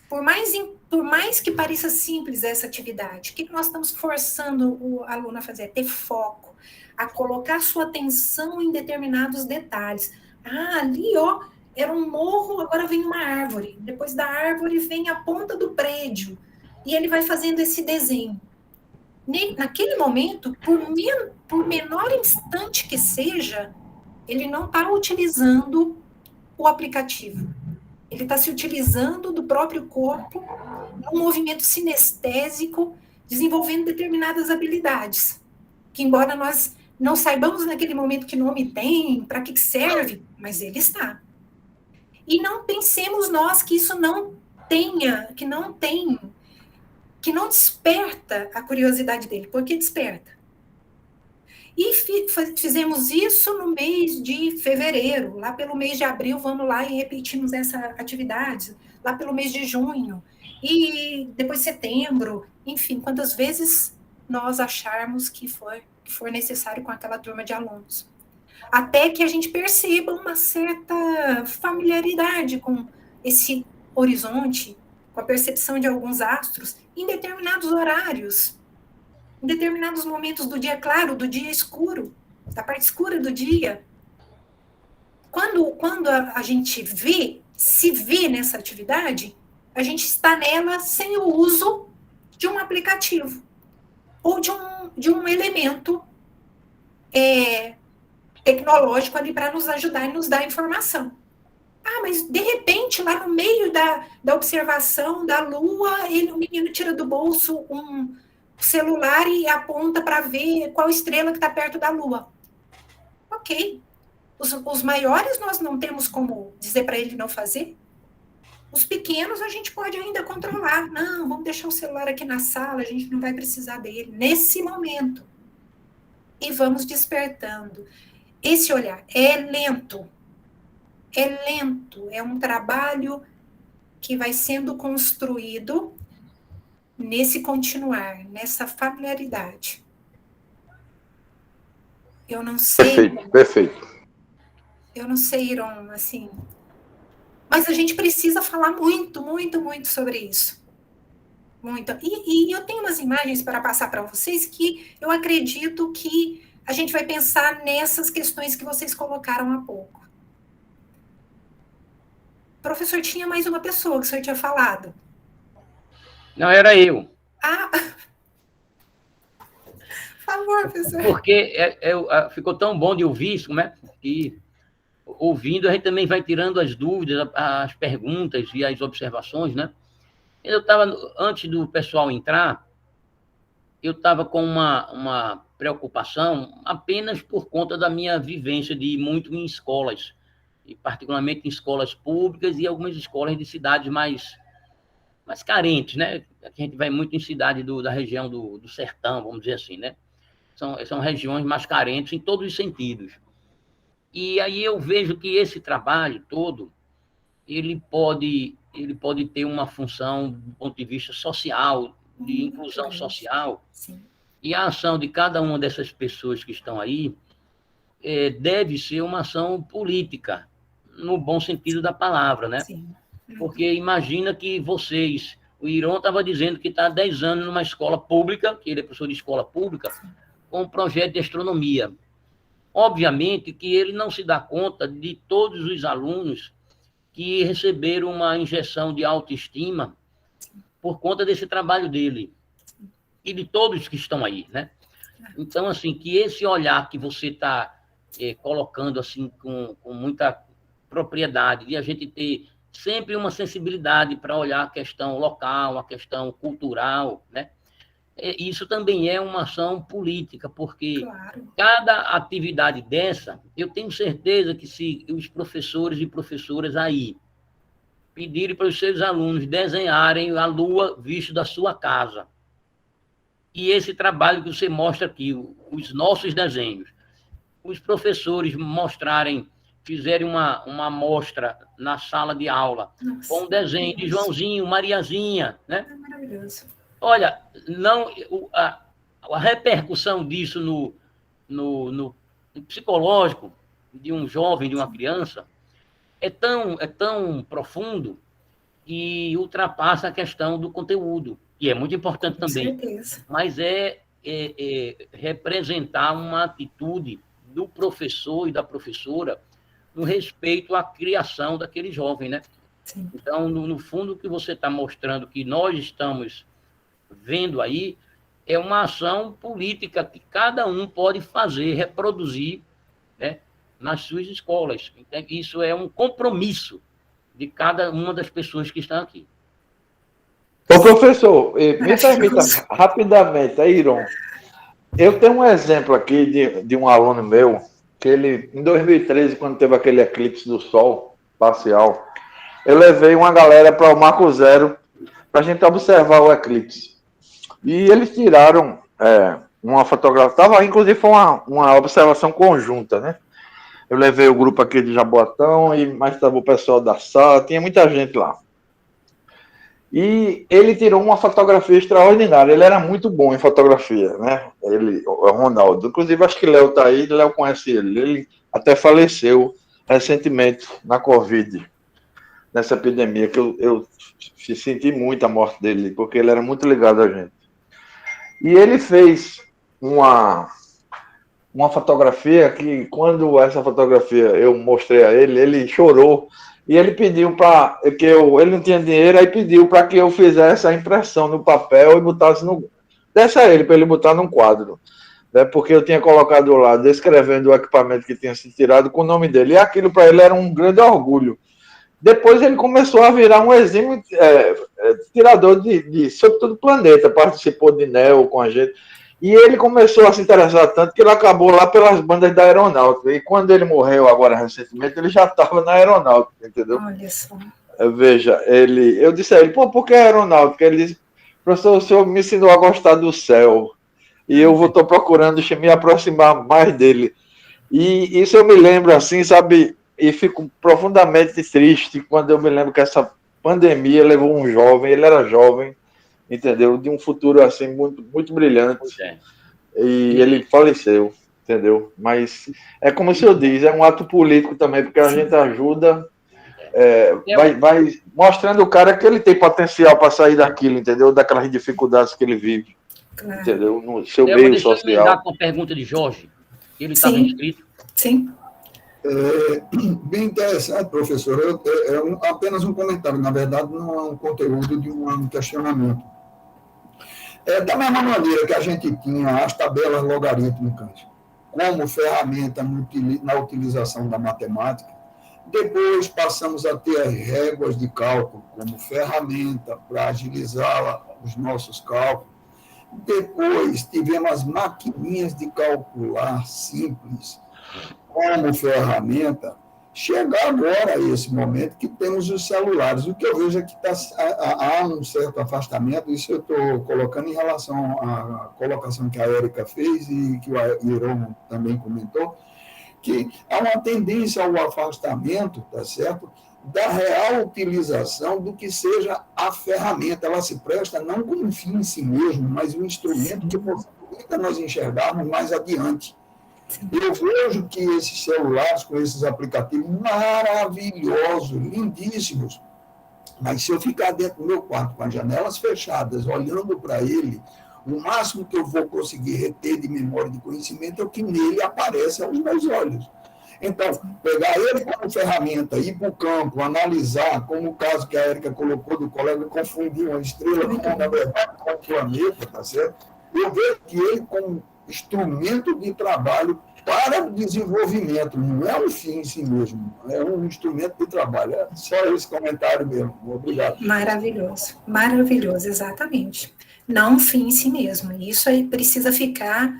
S1: Por mais que pareça simples essa atividade, o que nós estamos forçando o aluno a fazer? Ter foco, a colocar sua atenção em determinados detalhes. Ali, ó, era um morro, agora vem uma árvore. Depois da árvore vem a ponta do prédio. E ele vai fazendo esse desenho. Naquele momento, por menor instante que seja, ele não está utilizando o aplicativo. Ele está se utilizando do próprio corpo, num movimento sinestésico, desenvolvendo determinadas habilidades, que embora nós não saibamos naquele momento que nome tem, para que serve, mas ele está. E não pensemos nós que isso não tenha, que não desperta a curiosidade dele, porque desperta. E fizemos isso no mês de fevereiro. Lá pelo mês de abril, vamos lá e repetimos essa atividade. Lá pelo mês de junho. E depois setembro. Enfim, quantas vezes nós acharmos que for necessário com aquela turma de alunos. Até que a gente perceba uma certa familiaridade com esse horizonte, com a percepção de alguns astros, em determinados horários, em determinados momentos do dia claro, do dia escuro, da parte escura do dia. Quando a gente se vê nessa atividade, a gente está nela sem o uso de um aplicativo ou de um elemento tecnológico ali para nos ajudar e nos dar informação. Mas de repente, lá no meio da observação da Lua, o menino tira do bolso um celular e aponta para ver qual estrela que está perto da Lua. Ok. Os maiores nós não temos como dizer para ele não fazer. Os pequenos a gente pode ainda controlar. Não, vamos deixar o celular aqui na sala, a gente não vai precisar dele nesse momento. E vamos despertando. Esse olhar é lento, é um trabalho que vai sendo construído nesse continuar, nessa familiaridade. Eu não sei...
S7: Perfeito.
S1: Eu não sei, Iron, assim... Mas a gente precisa falar muito, muito, muito sobre isso. Muito. E eu tenho umas imagens para passar para vocês que eu acredito que a gente vai pensar nessas questões que vocês colocaram há pouco. Professor, tinha mais uma pessoa que o senhor tinha falado.
S2: Não, era eu.
S1: Por favor, professor.
S2: Porque ficou tão bom de ouvir isso, né? E ouvindo, a gente também vai tirando as dúvidas, as perguntas e as observações, né? Eu estava, antes do pessoal entrar, eu estava com uma preocupação apenas por conta da minha vivência de ir muito em escolas, e particularmente em escolas públicas e algumas escolas de cidades mais carentes, né? A gente vai muito em cidade da região do sertão, vamos dizer assim, né? São regiões mais carentes em todos os sentidos. E aí eu vejo que esse trabalho todo, ele pode ter uma função do ponto de vista social, de inclusão social. Sim. E a ação de cada uma dessas pessoas que estão aí deve ser uma ação política, no bom sentido da palavra, né? Sim. Porque imagina que vocês... O Iron estava dizendo que está há 10 anos numa escola pública, que ele é professor de escola pública, com um projeto de astronomia. Obviamente que ele não se dá conta de todos os alunos que receberam uma injeção de autoestima por conta desse trabalho dele e de todos que estão aí, né? Então, assim, que esse olhar que você está colocando assim com muita propriedade, de a gente ter sempre uma sensibilidade para olhar a questão local, a questão cultural, né? Isso também é uma ação política, porque cada atividade dessa, eu tenho certeza que se os professores e professoras aí pedirem para os seus alunos desenharem a lua visto da sua casa, e esse trabalho que você mostra aqui, os nossos desenhos, os professores fizerem uma amostra na sala de aula, com um desenho de Joãozinho, Mariazinha, né? É maravilhoso. Olha, a repercussão disso no psicológico de um jovem, de uma criança, é tão profundo que ultrapassa a questão do conteúdo, que é muito importante também. Certeza. Mas representar uma atitude do professor e da professora no respeito à criação daquele jovem, né? Sim. Então, no fundo, o que você está mostrando que nós estamos vendo aí é uma ação política que cada um pode fazer, reproduzir, né, nas suas escolas. Então, isso é um compromisso de cada uma das pessoas que estão aqui.
S7: Ô, professor, me permita rapidamente, Iron. Eu tenho um exemplo aqui de um aluno meu, que ele, em 2013, quando teve aquele eclipse do Sol parcial, eu levei uma galera para o Marco Zero para a gente observar o eclipse. E eles tiraram uma fotografia, inclusive foi uma observação conjunta, né? Eu levei o grupo aqui de Jaboatão e mais estava o pessoal da sala, tinha muita gente lá. E ele tirou uma fotografia extraordinária, ele era muito bom em fotografia, né? O Ronaldo, inclusive acho que Léo está aí, Léo conhece ele até faleceu recentemente na Covid, nessa epidemia, que eu senti muito a morte dele, porque ele era muito ligado a gente. E ele fez uma fotografia que, quando essa fotografia eu mostrei a ele, ele chorou. E ele pediu para que ele não tinha dinheiro, aí pediu para que eu fizesse a impressão no papel e botasse desse a ele, para ele botar num quadro. Né, porque eu tinha colocado lá, descrevendo o equipamento que tinha sido tirado com o nome dele. E aquilo para ele era um grande orgulho. Depois ele começou a virar um exímio tirador sobre todo o planeta, participou de NEO com a gente. E ele começou a se interessar tanto que ele acabou lá pelas bandas da aeronáutica. E quando ele morreu agora recentemente, ele já estava na aeronáutica, entendeu?
S1: Olha só.
S7: Veja, eu disse a ele, por que aeronáutica? Ele disse, professor, o senhor me ensinou a gostar do céu. E eu estou procurando me aproximar mais dele. E isso eu me lembro assim, sabe, e fico profundamente triste quando eu me lembro que essa pandemia levou um jovem, ele era jovem, entendeu? De um futuro assim muito, muito brilhante. E ele faleceu, entendeu? Mas é como o senhor diz, é um ato político também, porque a gente ajuda, vai mostrando o cara que ele tem potencial para sair daquilo, entendeu? Daquelas dificuldades que ele vive, entendeu? No seu meio social.
S2: Eu com a pergunta de Jorge, ele estava inscrito.
S1: Sim.
S8: Bem interessante, professor. Apenas um comentário, na verdade, não é um conteúdo de um questionamento. Da mesma maneira que a gente tinha as tabelas logarítmicas como ferramenta na utilização da matemática, depois passamos a ter as réguas de cálculo como ferramenta para agilizar os nossos cálculos. Depois tivemos as maquininhas de calcular simples como ferramenta. Chega agora esse momento que temos os celulares. O que eu vejo é que há um certo afastamento, isso eu estou colocando em relação à colocação que a Érica fez e que o Iron também comentou, que há uma tendência ao afastamento, tá certo, da real utilização do que seja a ferramenta. Ela se presta não como um fim em si mesmo, mas um instrumento que possibilita nós enxergarmos mais adiante. Eu vejo que esses celulares, com esses aplicativos maravilhosos, lindíssimos, mas se eu ficar dentro do meu quarto com as janelas fechadas, olhando para ele, o máximo que eu vou conseguir reter de memória de conhecimento é o que nele aparece aos meus olhos. Então, pegar ele como ferramenta, ir para o campo, analisar, como o caso que a Érica colocou do colega, confundir uma estrela com, na verdade, com um planeta, tá certo? Eu vejo que ele como instrumento de trabalho para o desenvolvimento, não é um fim em si mesmo, é um instrumento de trabalho. É só esse comentário mesmo. Obrigado.
S1: Maravilhoso, maravilhoso, exatamente. Não um fim em si mesmo. Isso aí precisa ficar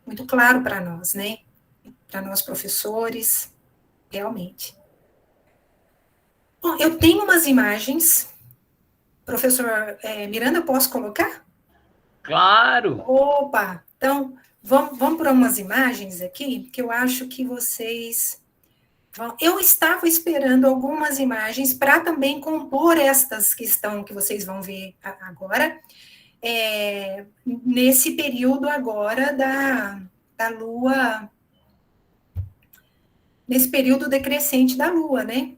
S1: muito claro para nós, né? Para nós professores, realmente. Bom, eu tenho umas imagens. Professor Miranda, posso colocar?
S2: Claro!
S1: Opa! Então, vamos para umas imagens aqui, que eu acho que vocês vão... Eu estava esperando algumas imagens para também compor estas que vocês vão ver agora, nesse período agora da Lua, nesse período decrescente da Lua, né?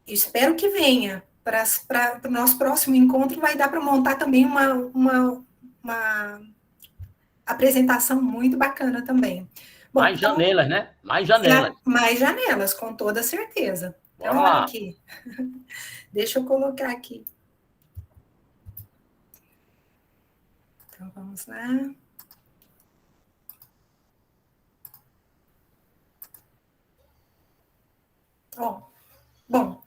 S1: Eu espero que venha. Para o nosso próximo encontro vai dar para montar também uma apresentação muito bacana também. Bom,
S2: mais janelas, né? Mais janelas.
S1: Mais janelas, com toda certeza. Então, olha aqui. Deixa eu colocar aqui. Então, vamos lá. Bom,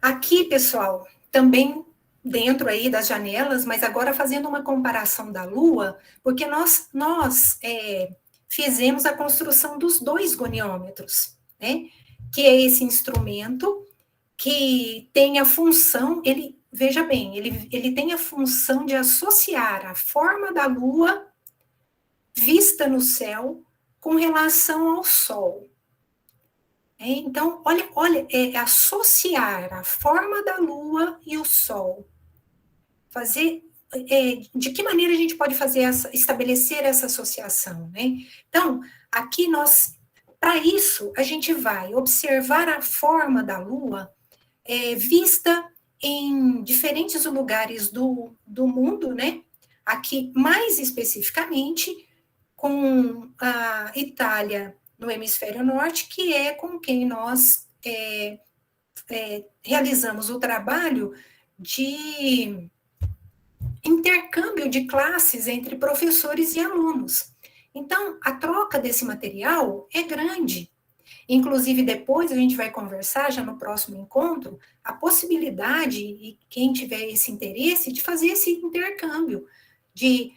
S1: aqui, pessoal, também dentro aí das janelas, mas agora fazendo uma comparação da Lua, porque nós fizemos a construção dos 2 goniômetros, né? Que é esse instrumento que tem a função, veja bem, ele tem a função de associar a forma da Lua vista no céu com relação ao Sol. Então, olha, associar a forma da Lua e o Sol. De que maneira a gente pode estabelecer essa associação, né? Então, aqui para isso, a gente vai observar a forma da Lua vista em diferentes lugares do mundo, né? Aqui, mais especificamente, com a Itália no hemisfério norte, que é com quem nós realizamos o trabalho de intercâmbio de classes entre professores e alunos. Então, a troca desse material é grande. Inclusive, depois a gente vai conversar, já no próximo encontro, a possibilidade, e quem tiver esse interesse, de fazer esse intercâmbio, de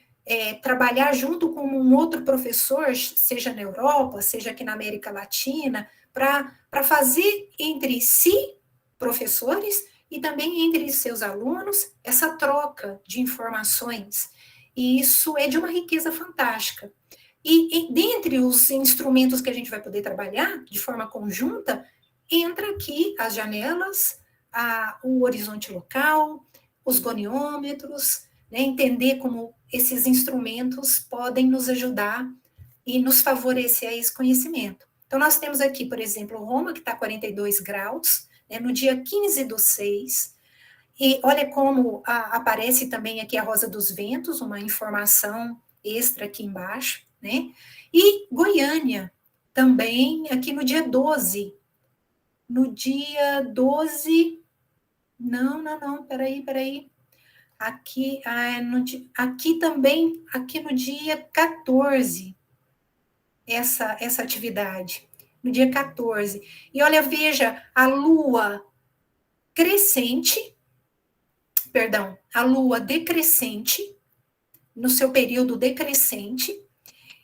S1: trabalhar junto com um outro professor, seja na Europa, seja aqui na América Latina, para fazer entre si, professores, e também entre seus alunos, essa troca de informações. E isso é de uma riqueza fantástica. E dentre os instrumentos que a gente vai poder trabalhar de forma conjunta, entra aqui as janelas, o horizonte local, os goniômetros, né, entender como esses instrumentos podem nos ajudar e nos favorecer a esse conhecimento. Então, nós temos aqui, por exemplo, Roma, que está 42 graus, né, no dia 15/6, e olha como aparece também aqui a Rosa dos Ventos, uma informação extra aqui embaixo, né? E Goiânia, também aqui no dia 12. No dia 12... Não, peraí. Aqui também, aqui no dia 14, essa atividade. No dia 14. E olha, veja, a Lua decrescente, no seu período decrescente,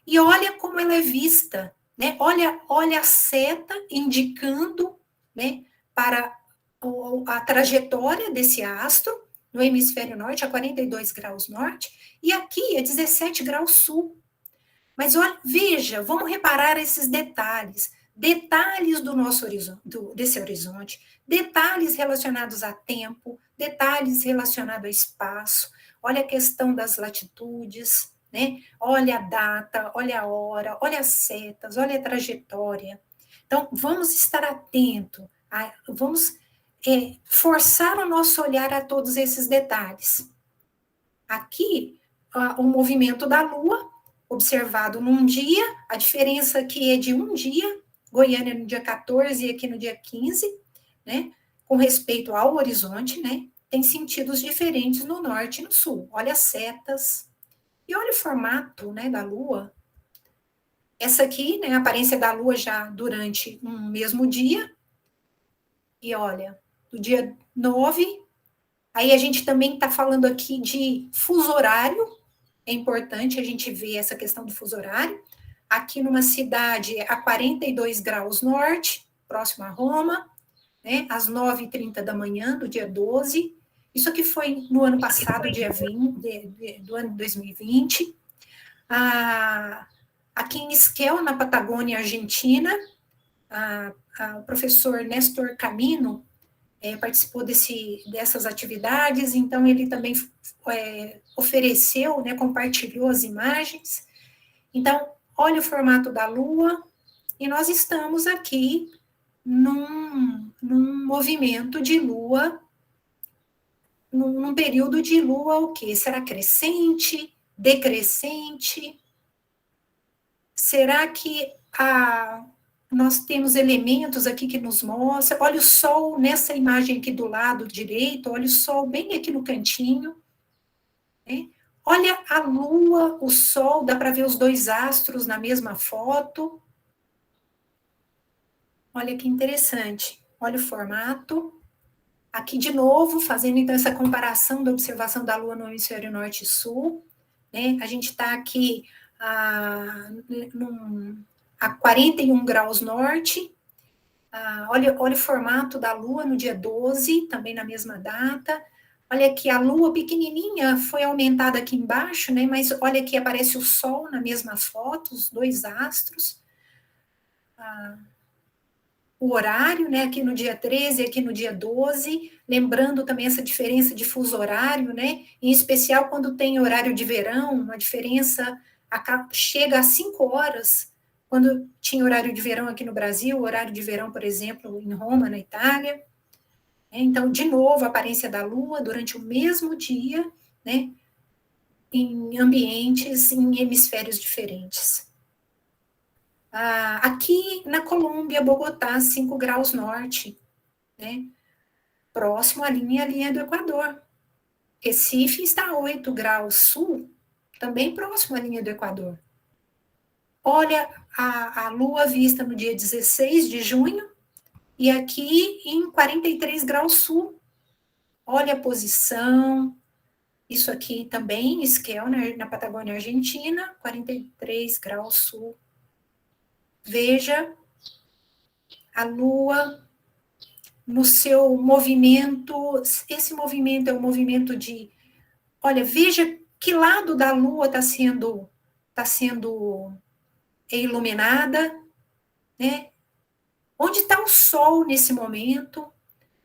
S1: e olha como ela é vista, né? Olha a seta indicando, né, para a trajetória desse astro no hemisfério norte, a 42 graus norte, e aqui é 17 graus sul. Mas olha, veja, vamos reparar esses detalhes do nosso horizonte, desse horizonte, detalhes relacionados a tempo, detalhes relacionados a espaço, olha a questão das latitudes, né? Olha a data, olha a hora, olha as setas, olha a trajetória. Então, vamos estar atentos, vamos forçar o nosso olhar a todos esses detalhes. Aqui, o movimento da Lua, observado num dia, a diferença aqui é de um dia, Goiânia no dia 14 e aqui no dia 15, né? Com respeito ao horizonte, né? Tem sentidos diferentes no norte e no sul. Olha as setas. E olha o formato, né, da Lua. Essa aqui, né, a aparência da Lua já durante um mesmo dia. E olha, do dia 9, aí a gente também está falando aqui de fuso horário. É importante a gente ver essa questão do fuso horário. Aqui numa cidade a 42 graus norte, próximo a Roma, né, às 9h30 da manhã, do dia 12. Isso aqui foi no ano passado, dia 20, do ano 2020. Aqui em Esquel, na Patagônia, Argentina, o professor Néstor Camino participou dessas atividades, então ele também ofereceu, né, compartilhou as imagens. Então, olha o formato da Lua, e nós estamos aqui num movimento de Lua, num período de Lua, o quê? Será crescente, decrescente? Será que nós temos elementos aqui que nos mostram? Olha o Sol nessa imagem aqui do lado direito, olha o Sol bem aqui no cantinho, né? Olha a Lua, o Sol, dá para ver os dois astros na mesma foto. Olha que interessante. Olha o formato. Aqui, de novo, fazendo então essa comparação da observação da Lua no hemisfério norte e sul, né? A gente está aqui a 41 graus norte. Olha o formato da Lua no dia 12, também na mesma data. Olha aqui, a lua pequenininha foi aumentada aqui embaixo, né? Mas olha aqui, aparece o sol na mesma foto, os dois astros. O horário, né? Aqui no dia 13, aqui no dia 12. Lembrando também essa diferença de fuso horário, né? Em especial quando tem horário de verão, uma diferença chega a 5 horas. Quando tinha horário de verão aqui no Brasil, horário de verão, por exemplo, em Roma, na Itália. Então, de novo, a aparência da Lua durante o mesmo dia, né, em ambientes, em hemisférios diferentes. Aqui na Colômbia, Bogotá, 5 graus norte, né, próximo à linha do Equador. Recife está a 8 graus sul, também próximo à linha do Equador. Olha a Lua vista no dia 16 de junho, e aqui em 43 graus sul. Olha a posição. Isso aqui também, Esquel, na Patagônia Argentina, 43 graus sul. Veja a Lua no seu movimento. Esse movimento é um movimento de... Olha, veja que lado da Lua está sendo iluminada, né? Onde está o Sol nesse momento?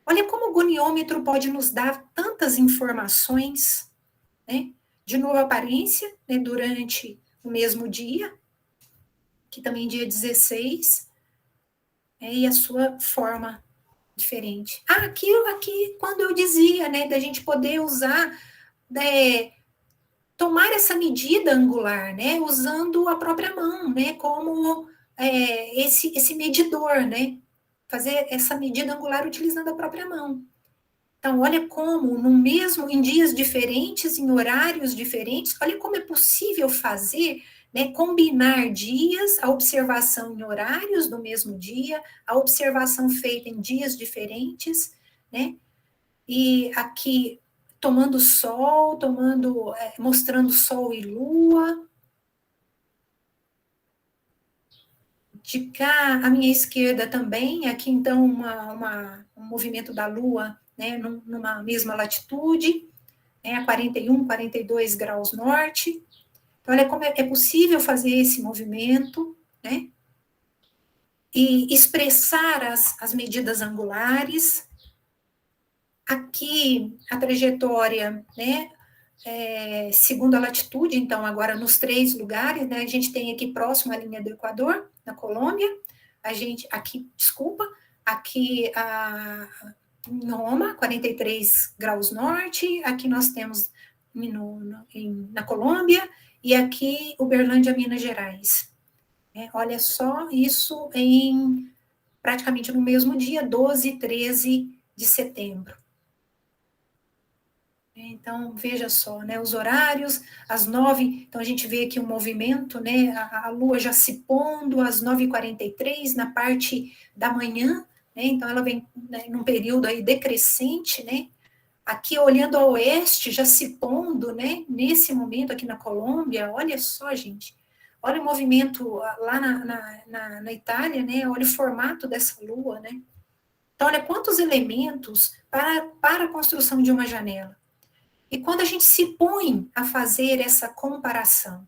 S1: Olha como o goniômetro pode nos dar tantas informações, né? De novo, a aparência, né, durante o mesmo dia, que também dia 16, e a sua forma diferente. Aqui, quando eu dizia, né, da gente poder usar, tomar essa medida angular, né, usando a própria mão, né, como esse medidor, né, fazer essa medida angular utilizando a própria mão. Então, olha como, em dias diferentes, em horários diferentes, olha como é possível fazer, né, combinar dias, a observação em horários do mesmo dia, a observação feita em dias diferentes, né, e aqui tomando sol, mostrando sol e lua. De cá, à minha esquerda também, aqui então um movimento da lua, né, numa mesma latitude, a 41, 42 graus norte. Então, olha como é possível fazer esse movimento, né? E expressar as medidas angulares. Aqui, a trajetória, né? Segundo a latitude, então, agora nos 3 lugares, né? A gente tem aqui próximo à linha do Equador, na Colômbia. Aqui em Roma, 43 graus norte. Aqui nós temos na Colômbia, e aqui Uberlândia, Minas Gerais. Olha só, isso praticamente no mesmo dia, 12 e 13 de setembro. Então, veja só, né, os horários, às 9, então a gente vê aqui um movimento, né, a Lua já se pondo às 9h43, na parte da manhã, né, então ela vem, né, num período aí decrescente, né, aqui olhando ao oeste, já se pondo, né, nesse momento aqui na Colômbia. Olha só, gente, olha o movimento lá na Itália, né, olha o formato dessa Lua, né, então olha quantos elementos para a construção de uma janela. E quando a gente se põe a fazer essa comparação,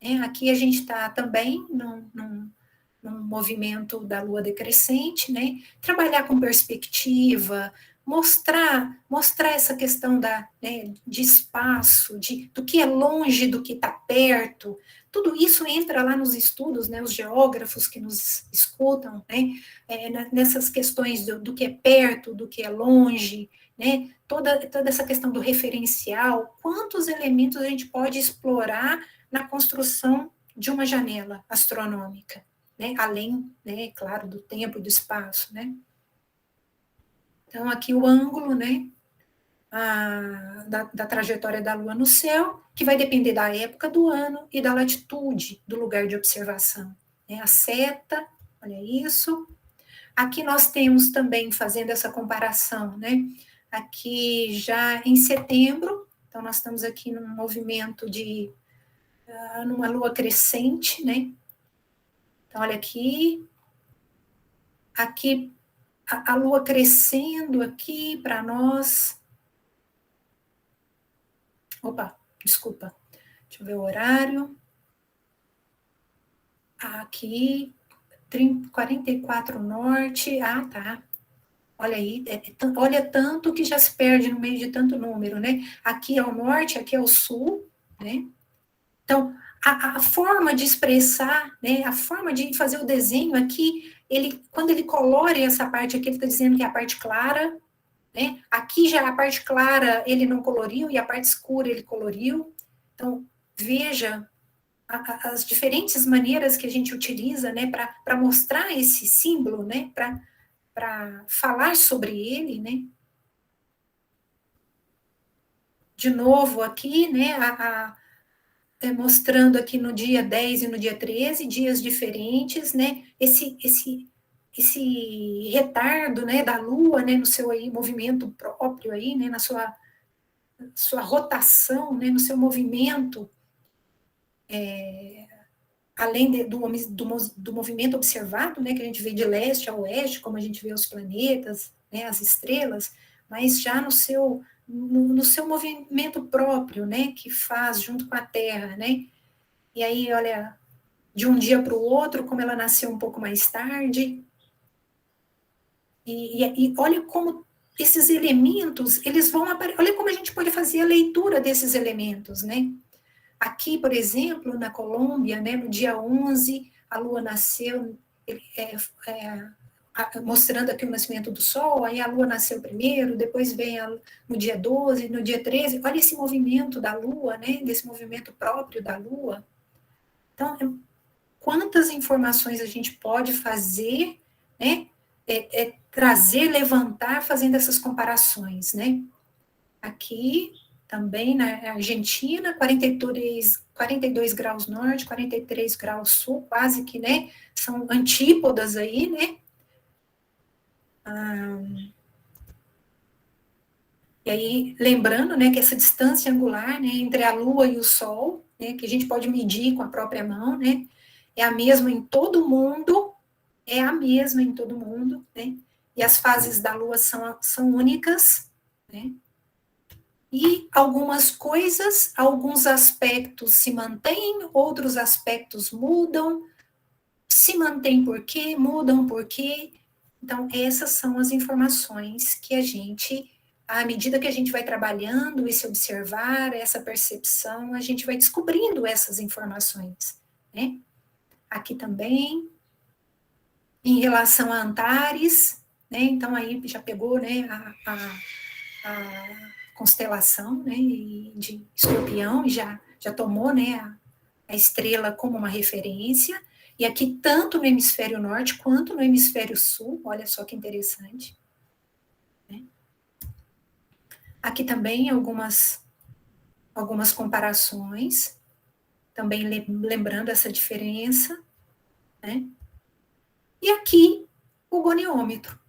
S1: né, aqui a gente está também num movimento da lua decrescente, né, trabalhar com perspectiva, mostrar essa questão né, de espaço, do que é longe do que está perto. Tudo isso entra lá nos estudos, né, os geógrafos que nos escutam, né, nessas questões do que é perto, do que é longe, né, toda essa questão do referencial. Quantos elementos a gente pode explorar na construção de uma janela astronômica, né, além, né, claro, do tempo e do espaço, né. Então, aqui o ângulo, né, da trajetória da Lua no céu, que vai depender da época do ano e da latitude do lugar de observação. Né, a seta, olha isso. Aqui nós temos também, fazendo essa comparação, né, aqui já em setembro, então nós estamos aqui num movimento numa lua crescente, né, então olha aqui a lua crescendo aqui para nós, Opa, desculpa. Deixa eu ver o horário. Aqui, 44 norte. Ah, tá. Olha aí, olha tanto que já se perde no meio de tanto número, né? Aqui é o norte, aqui é o sul, né? Então, a forma de expressar, né? A forma de fazer o desenho aqui, quando ele colore essa parte aqui, ele está dizendo que é a parte clara, né? Aqui já a parte clara ele não coloriu e a parte escura ele coloriu. Então, veja as diferentes maneiras que a gente utiliza, né, para mostrar esse símbolo, né, para falar sobre ele, né. De novo aqui, né, mostrando aqui no dia 10 e no dia 13, dias diferentes, né, esse retardo, né, da Lua, né, no seu aí movimento próprio aí, né, na sua rotação, né, no seu movimento, além do movimento observado, né, que a gente vê de leste a oeste, como a gente vê os planetas, né, as estrelas, mas já no seu movimento próprio, né, que faz junto com a Terra, né, e aí, olha, de um dia para o outro, como ela nasceu um pouco mais tarde, e olha como esses elementos, eles vão aparecer, olha como a gente pode fazer a leitura desses elementos, né. Aqui, por exemplo, na Colômbia, né, no dia 11, a Lua nasceu, mostrando aqui o nascimento do Sol, aí a Lua nasceu primeiro, depois vem no dia 12, no dia 13, olha esse movimento da Lua, né, desse movimento próprio da Lua. Então, quantas informações a gente pode fazer, né, trazer, levantar, fazendo essas comparações, né. Aqui, também na Argentina, 42 graus norte, 43 graus sul, quase que, né, são antípodas aí, né. E aí, lembrando, né, que essa distância angular, né, entre a Lua e o Sol, né, que a gente pode medir com a própria mão, né, é a mesma em todo mundo, né, e as fases da Lua são únicas, né. E algumas coisas, alguns aspectos se mantêm, outros aspectos mudam, se mantêm por quê, mudam por quê. Então, essas são as informações que a gente, à medida que a gente vai trabalhando, esse observar, essa percepção, a gente vai descobrindo essas informações, né? Aqui também, em relação a Antares, né? Então, aí já pegou, né, a constelação, né, de Escorpião, e já tomou, né, a estrela como uma referência, e aqui tanto no hemisfério norte quanto no hemisfério sul, olha só que interessante, né? Aqui também algumas comparações, também lembrando essa diferença, né? E aqui o goniômetro.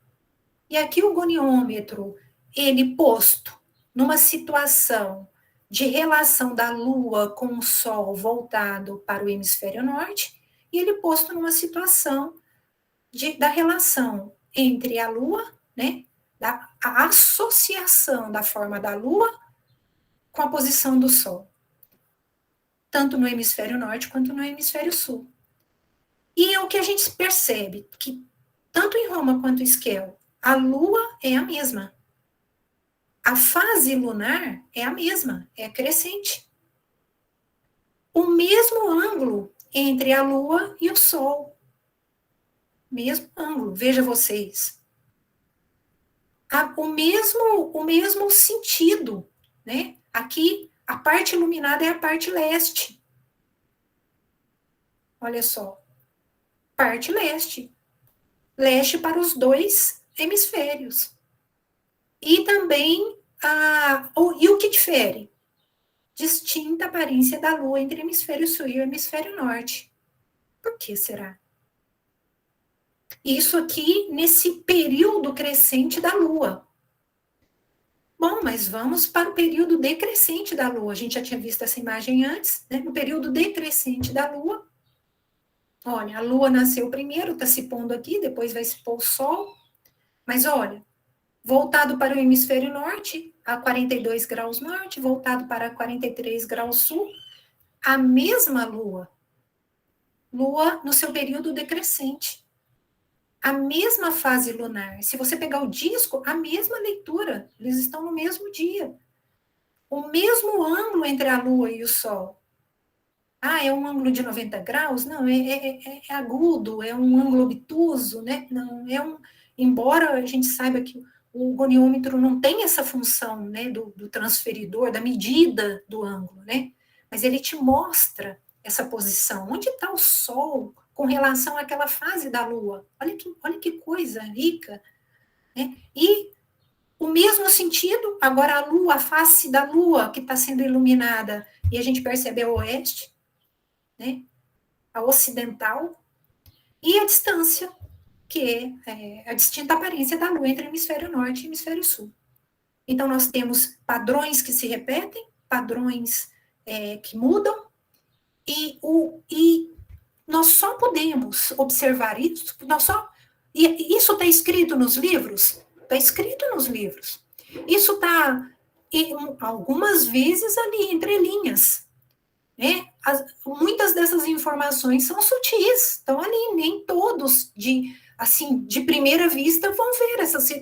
S1: E aqui o goniômetro, ele posto numa situação de relação da Lua com o Sol voltado para o hemisfério norte, e ele posto numa situação da relação entre a Lua, né, a associação da forma da Lua com a posição do Sol, tanto no hemisfério norte quanto no hemisfério sul. E o que a gente percebe, que tanto em Roma quanto em Esquel, a Lua é a mesma. A fase lunar é a mesma, é crescente. O mesmo ângulo entre a Lua e o Sol. Mesmo ângulo, veja vocês. O mesmo sentido, né? Aqui, a parte iluminada é a parte leste. Olha só. Parte leste. Leste para os dois hemisférios. E também, e o que difere? Distinta aparência da Lua entre o hemisfério sul e o hemisfério norte. Por que será? Isso aqui nesse período crescente da Lua. Bom, mas vamos para o período decrescente da Lua. A gente já tinha visto essa imagem antes, né? No período decrescente da Lua. Olha, a Lua nasceu primeiro, está se pondo aqui, depois vai se pôr o Sol. Mas olha, voltado para o hemisfério norte, a 42 graus norte, voltado para 43 graus sul, a mesma Lua. Lua no seu período decrescente. A mesma fase lunar. Se você pegar o disco, a mesma leitura. Eles estão no mesmo dia. O mesmo ângulo entre a Lua e o Sol. Ah, é um ângulo de 90 graus? Não, é agudo, é um ângulo obtuso, né? Não, embora a gente saiba que o goniômetro não tem essa função, né, do transferidor, da medida do ângulo, né? Mas ele te mostra essa posição. Onde está o Sol com relação àquela fase da Lua? Olha que coisa rica, né? E o mesmo sentido, agora a Lua, a face da Lua que está sendo iluminada, e a gente percebe a oeste, né? A ocidental, e a distância, que é a distinta aparência da Lua entre hemisfério norte e hemisfério sul. Então, nós temos padrões que se repetem, padrões que mudam, e nós só podemos observar isso, e isso está escrito nos livros? Está escrito nos livros. Isso está, algumas vezes, ali entre linhas, né? Muitas dessas informações são sutis, estão ali, nem todos, de primeira vista, vão ver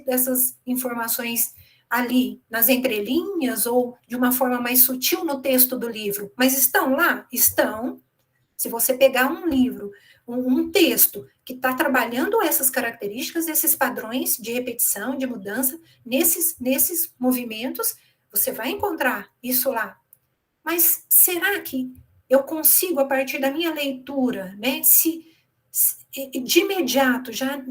S1: essas informações ali, nas entrelinhas, ou de uma forma mais sutil no texto do livro. Mas estão lá? Estão. Se você pegar um livro, um texto que está trabalhando essas características, esses padrões de repetição, de mudança, nesses movimentos, você vai encontrar isso lá. Mas será que eu consigo, a partir da minha leitura, né, de imediato já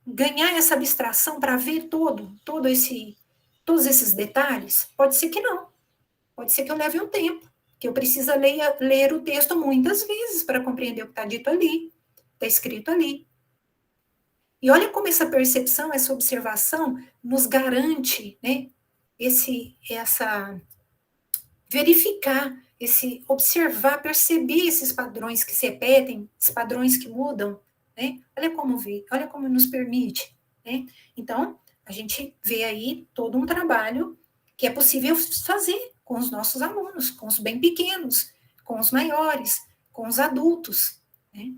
S1: ganhar essa abstração para ver todos esses detalhes? Pode ser que não. Pode ser que eu leve um tempo, que eu precisa ler o texto muitas vezes para compreender o que está dito ali, está escrito ali. E olha como essa percepção, essa observação nos garante, né, verificar, observar, perceber esses padrões que se repetem, esses padrões que mudam, né? Olha como nos permite, né? Então, a gente vê aí todo um trabalho que é possível fazer com os nossos alunos, com os bem pequenos, com os maiores, com os adultos, né?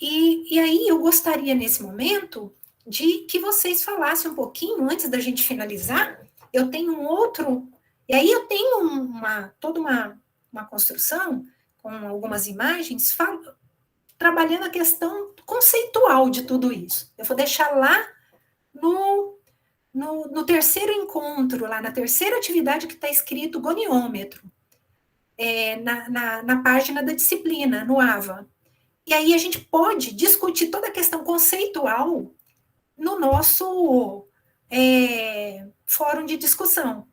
S1: E aí eu gostaria, nesse momento, de que vocês falassem um pouquinho, antes da gente finalizar. Eu tenho um outro, e aí eu tenho toda uma construção com algumas imagens, trabalhando a questão conceitual de tudo isso. Eu vou deixar lá no terceiro encontro, lá na terceira atividade que está escrito goniômetro, na página da disciplina, no AVA. E aí a gente pode discutir toda a questão conceitual no nosso fórum de discussão.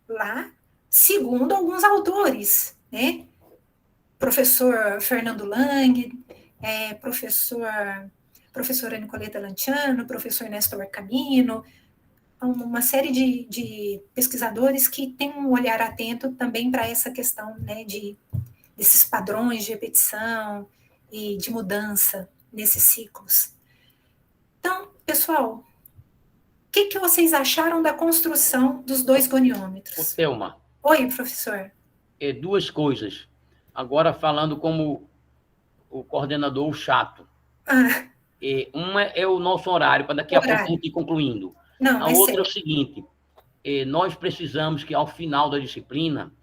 S1: Lá, segundo alguns autores, né? Professor Fernando Lang, professora Nicoleta Lanciano, professor Néstor Camino, uma série de pesquisadores que têm um olhar atento também para essa questão, né, desses padrões de repetição e de mudança nesses ciclos. Então, pessoal, o que vocês acharam da construção dos dois goniômetros?
S2: Thelma.
S1: Oi, professor.
S2: Duas coisas. Agora, falando como o coordenador chato. Uma é o nosso horário, para daqui a pouco a gente ir concluindo.
S1: Não,
S2: a outra é o seguinte, nós precisamos que, ao final da disciplina,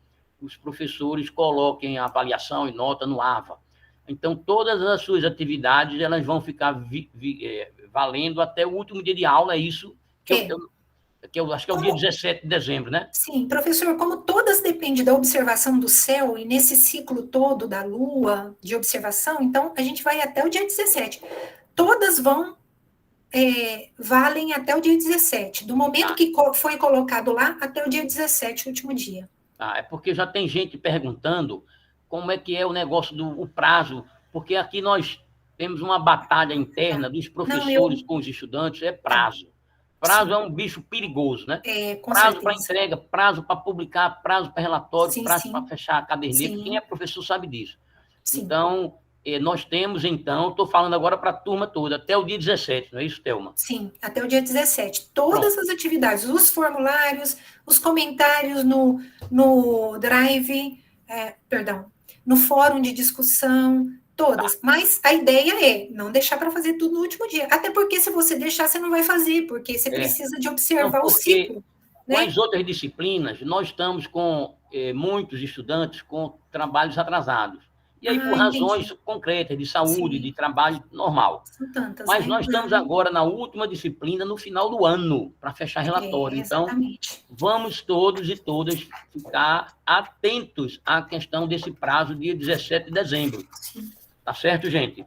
S2: os professores coloquem a avaliação e nota no AVA. Então, todas as suas atividades, elas vão ficar valendo até o último dia de aula, é isso que eu acho que é o dia 17 de dezembro, né?
S1: Sim, professor, como todas dependem da observação do céu, e nesse ciclo todo da Lua, de observação, então a gente vai até o dia 17. Todas valem até o dia 17, do momento que foi colocado lá até o dia 17, último dia.
S2: É porque já tem gente perguntando como é que é o negócio do prazo, porque aqui nós temos uma batalha interna dos professores com os estudantes, prazo. Prazo é um bicho perigoso, né? Prazo para entrega, prazo para publicar, prazo para relatório, prazo para fechar a caderneta. Quem é professor sabe disso. Sim. Então, nós temos, então, estou falando agora para a turma toda, até o dia 17, não é isso, Thelma?
S1: Sim, até o dia 17. Todas as atividades, os formulários, os comentários no Drive, no fórum de discussão, todas. Mas a ideia é não deixar para fazer tudo no último dia. Até porque se você deixar, você não vai fazer, porque você precisa de observar o ciclo.
S2: Com as outras disciplinas, nós estamos com muitos estudantes com trabalhos atrasados. E aí, por razões concretas, de saúde, de trabalho normal.
S1: São tantas,
S2: mas nós estamos agora na última disciplina, no final do ano, para fechar relatório. Então, vamos todos e todas ficar atentos à questão desse prazo, dia 17 de dezembro. Tá certo, gente?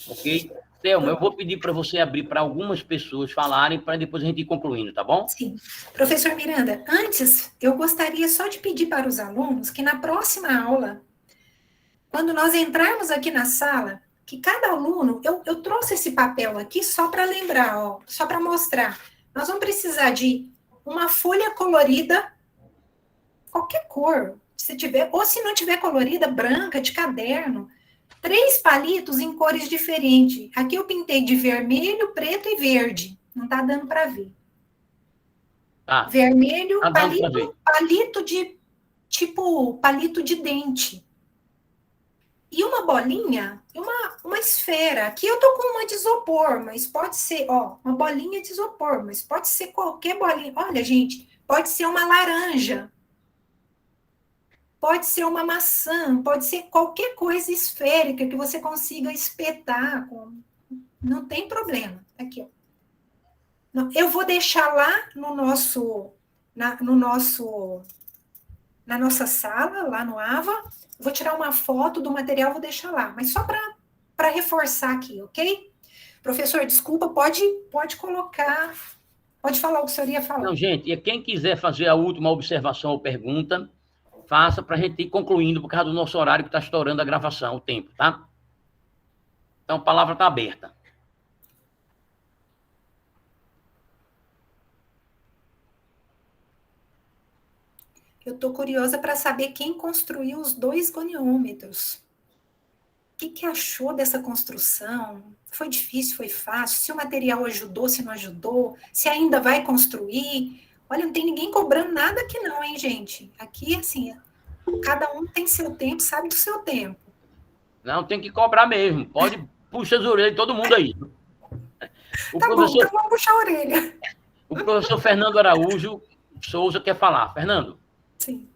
S2: Ok? Thelma, eu vou pedir para você abrir para algumas pessoas falarem, para depois a gente ir concluindo, tá bom?
S1: Sim. Professor Miranda, antes, eu gostaria só de pedir para os alunos que na próxima aula, quando nós entrarmos aqui na sala, que cada aluno, eu trouxe esse papel aqui só para lembrar, ó, só para mostrar. Nós vamos precisar de uma folha colorida, qualquer cor, se tiver, ou se não tiver colorida, branca, de caderno, 3 palitos em cores diferentes. Aqui eu pintei de vermelho, preto e verde. Não está dando para ver. Vermelho, palito de, tipo, palito de dente. E uma bolinha, uma esfera. Aqui eu tô com uma de isopor, mas pode ser, ó, uma bolinha de isopor, mas pode ser qualquer bolinha. Olha, gente, pode ser uma laranja. Pode ser uma maçã, pode ser qualquer coisa esférica que você consiga espetar. Não tem problema. Aqui, ó. Eu vou deixar lá na nossa sala, lá no AVA. Vou tirar uma foto do material, vou deixar lá. Mas só para reforçar aqui, ok? Professor, desculpa, pode colocar... Pode falar o que o senhor ia falar.
S2: Não, gente, e quem quiser fazer a última observação ou pergunta... faça para a gente ir concluindo, por causa do nosso horário que está estourando a gravação, o tempo, tá? Então, a palavra está aberta.
S1: Eu estou curiosa para saber quem construiu os 2 goniômetros. O que achou dessa construção? Foi difícil, foi fácil? Se o material ajudou, se não ajudou? Se ainda vai construir? Olha, não tem ninguém cobrando nada aqui não, hein, gente? Aqui, assim, cada um tem seu tempo, sabe do seu tempo.
S2: Não, tem que cobrar mesmo. Pode puxar as orelhas de todo mundo aí.
S1: Tá bom, então vamos puxar a orelha.
S2: O professor Fernando Araújo Souza quer falar. Fernando.
S1: Sim.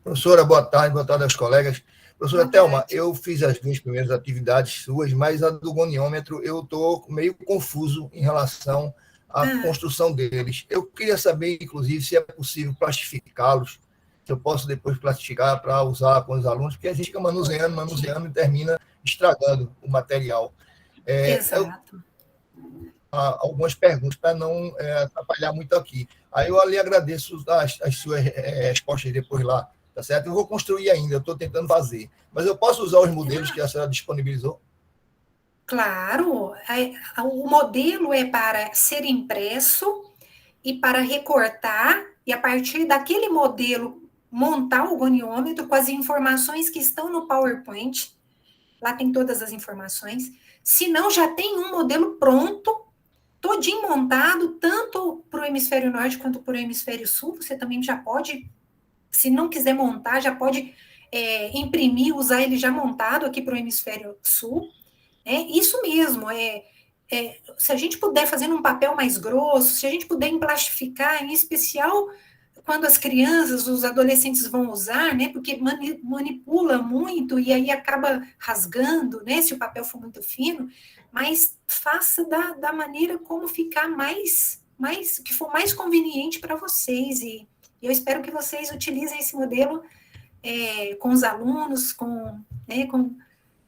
S9: Professora, boa tarde aos colegas. Professora Thelma, eu fiz as 2 primeiras atividades suas, mas a do goniômetro eu estou meio confuso em relação à construção deles. Eu queria saber, inclusive, se é possível plastificá-los, se eu posso depois plastificar para usar com os alunos, porque a gente fica manuseando e termina estragando o material.
S1: Exato.
S9: Algumas perguntas para não atrapalhar muito aqui. Aí eu lhe agradeço as suas respostas depois lá, tá certo? Eu vou construir ainda, eu estou tentando fazer. Mas eu posso usar os modelos que a senhora disponibilizou?
S1: Claro, o modelo é para ser impresso e para recortar, e a partir daquele modelo montar o goniômetro com as informações que estão no PowerPoint. Lá tem todas as informações. Se não, já tem um modelo pronto, todinho montado, tanto para o hemisfério norte quanto para o hemisfério sul. Você também já pode, se não quiser montar, já pode imprimir, usar ele já montado aqui para o hemisfério sul. Isso mesmo, se a gente puder fazer num papel mais grosso, se a gente puder emplastificar, em especial quando as crianças, os adolescentes vão usar, né, porque manipula muito e aí acaba rasgando, né, se o papel for muito fino, mas faça da maneira como ficar que for mais conveniente para vocês, e eu espero que vocês utilizem esse modelo com os alunos,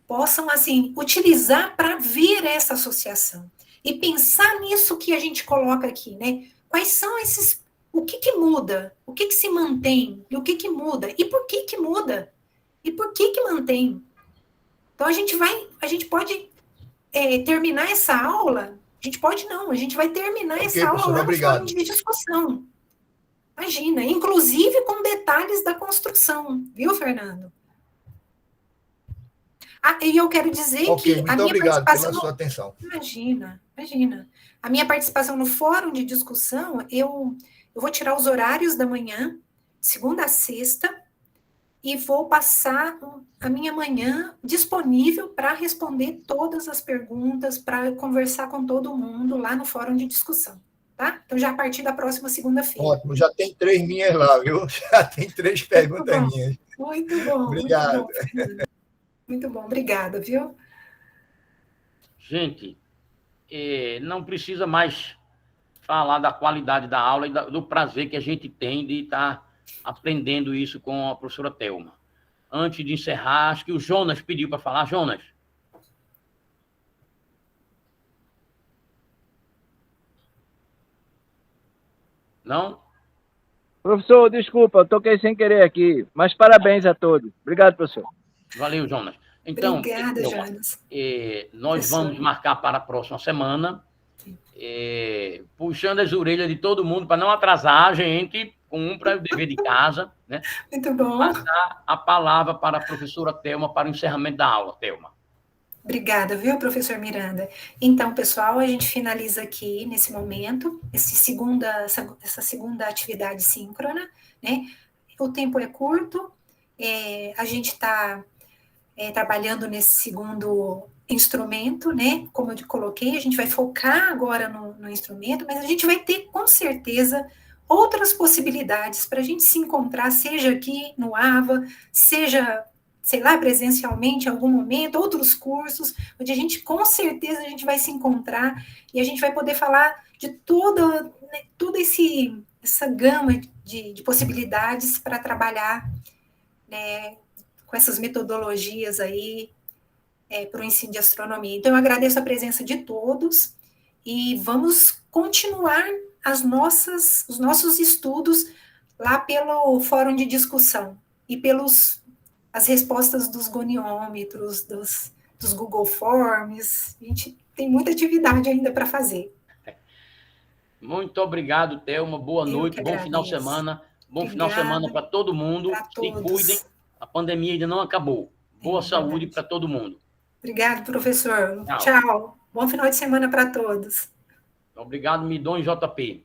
S1: possam, assim, utilizar para ver essa associação, e pensar nisso que a gente coloca aqui, né, quais são esses... O que muda? O que se mantém? E o que muda? E por que muda? E por que mantém? Então, a gente pode terminar essa aula, a gente vai terminar essa aula lá no fórum de discussão. Imagina, inclusive com detalhes da construção, viu, Fernando? E eu quero dizer
S9: Ok,
S1: que a
S9: muito
S1: minha
S9: obrigado
S1: participação...
S9: pela sua atenção.
S1: Imagina. A minha participação no fórum de discussão, eu vou tirar os horários da manhã, segunda a sexta, e vou passar a minha manhã disponível para responder todas as perguntas, para conversar com todo mundo lá no fórum de discussão, tá? Então, já a partir da próxima segunda-feira.
S9: Ótimo, já tem 3 minhas lá, viu? Já tem 3 perguntas minhas.
S1: Muito bom.
S9: Obrigado.
S1: Muito bom, obrigada, viu?
S2: Gente, não precisa mais falar da qualidade da aula e do prazer que a gente tem de estar aprendendo isso com a professora Thelma. Antes de encerrar, acho que o Jonas pediu para falar. Jonas. Não?
S10: Professor, desculpa, eu toquei sem querer aqui, mas parabéns a todos. Obrigado, professor.
S2: Valeu, Jonas. Então,
S1: obrigada, Jonas.
S2: Nós vamos marcar para a próxima semana, puxando as orelhas de todo mundo para não atrasar a gente, cumpra o dever de casa, né?
S1: Muito bom.
S2: Passar a palavra para a professora Thelma para o encerramento da aula. Thelma.
S1: Obrigada, viu, professor Miranda? Então, pessoal, a gente finaliza aqui, nesse momento, essa segunda atividade síncrona, né? O tempo é curto, a gente está trabalhando nesse segundo instrumento, né? Como eu te coloquei, a gente vai focar agora no instrumento, mas a gente vai ter, com certeza, outras possibilidades para a gente se encontrar, seja aqui no AVA, seja, sei lá, presencialmente em algum momento, outros cursos, onde a gente, com certeza, a gente vai se encontrar e a gente vai poder falar de toda essa gama de possibilidades para trabalhar, né, com essas metodologias aí para o ensino de astronomia. Então, eu agradeço a presença de todos e vamos continuar os nossos estudos lá pelo fórum de discussão e as respostas dos goniômetros, dos Google Forms. A gente tem muita atividade ainda para fazer.
S2: Muito obrigado, Thelma. Boa noite, bom final de semana. Bom final de semana para todo mundo. Se cuidem, a pandemia ainda não acabou. Boa saúde para todo mundo.
S1: Obrigado, professor. Tchau. Bom final de semana para todos.
S2: Obrigado, Midon e JP.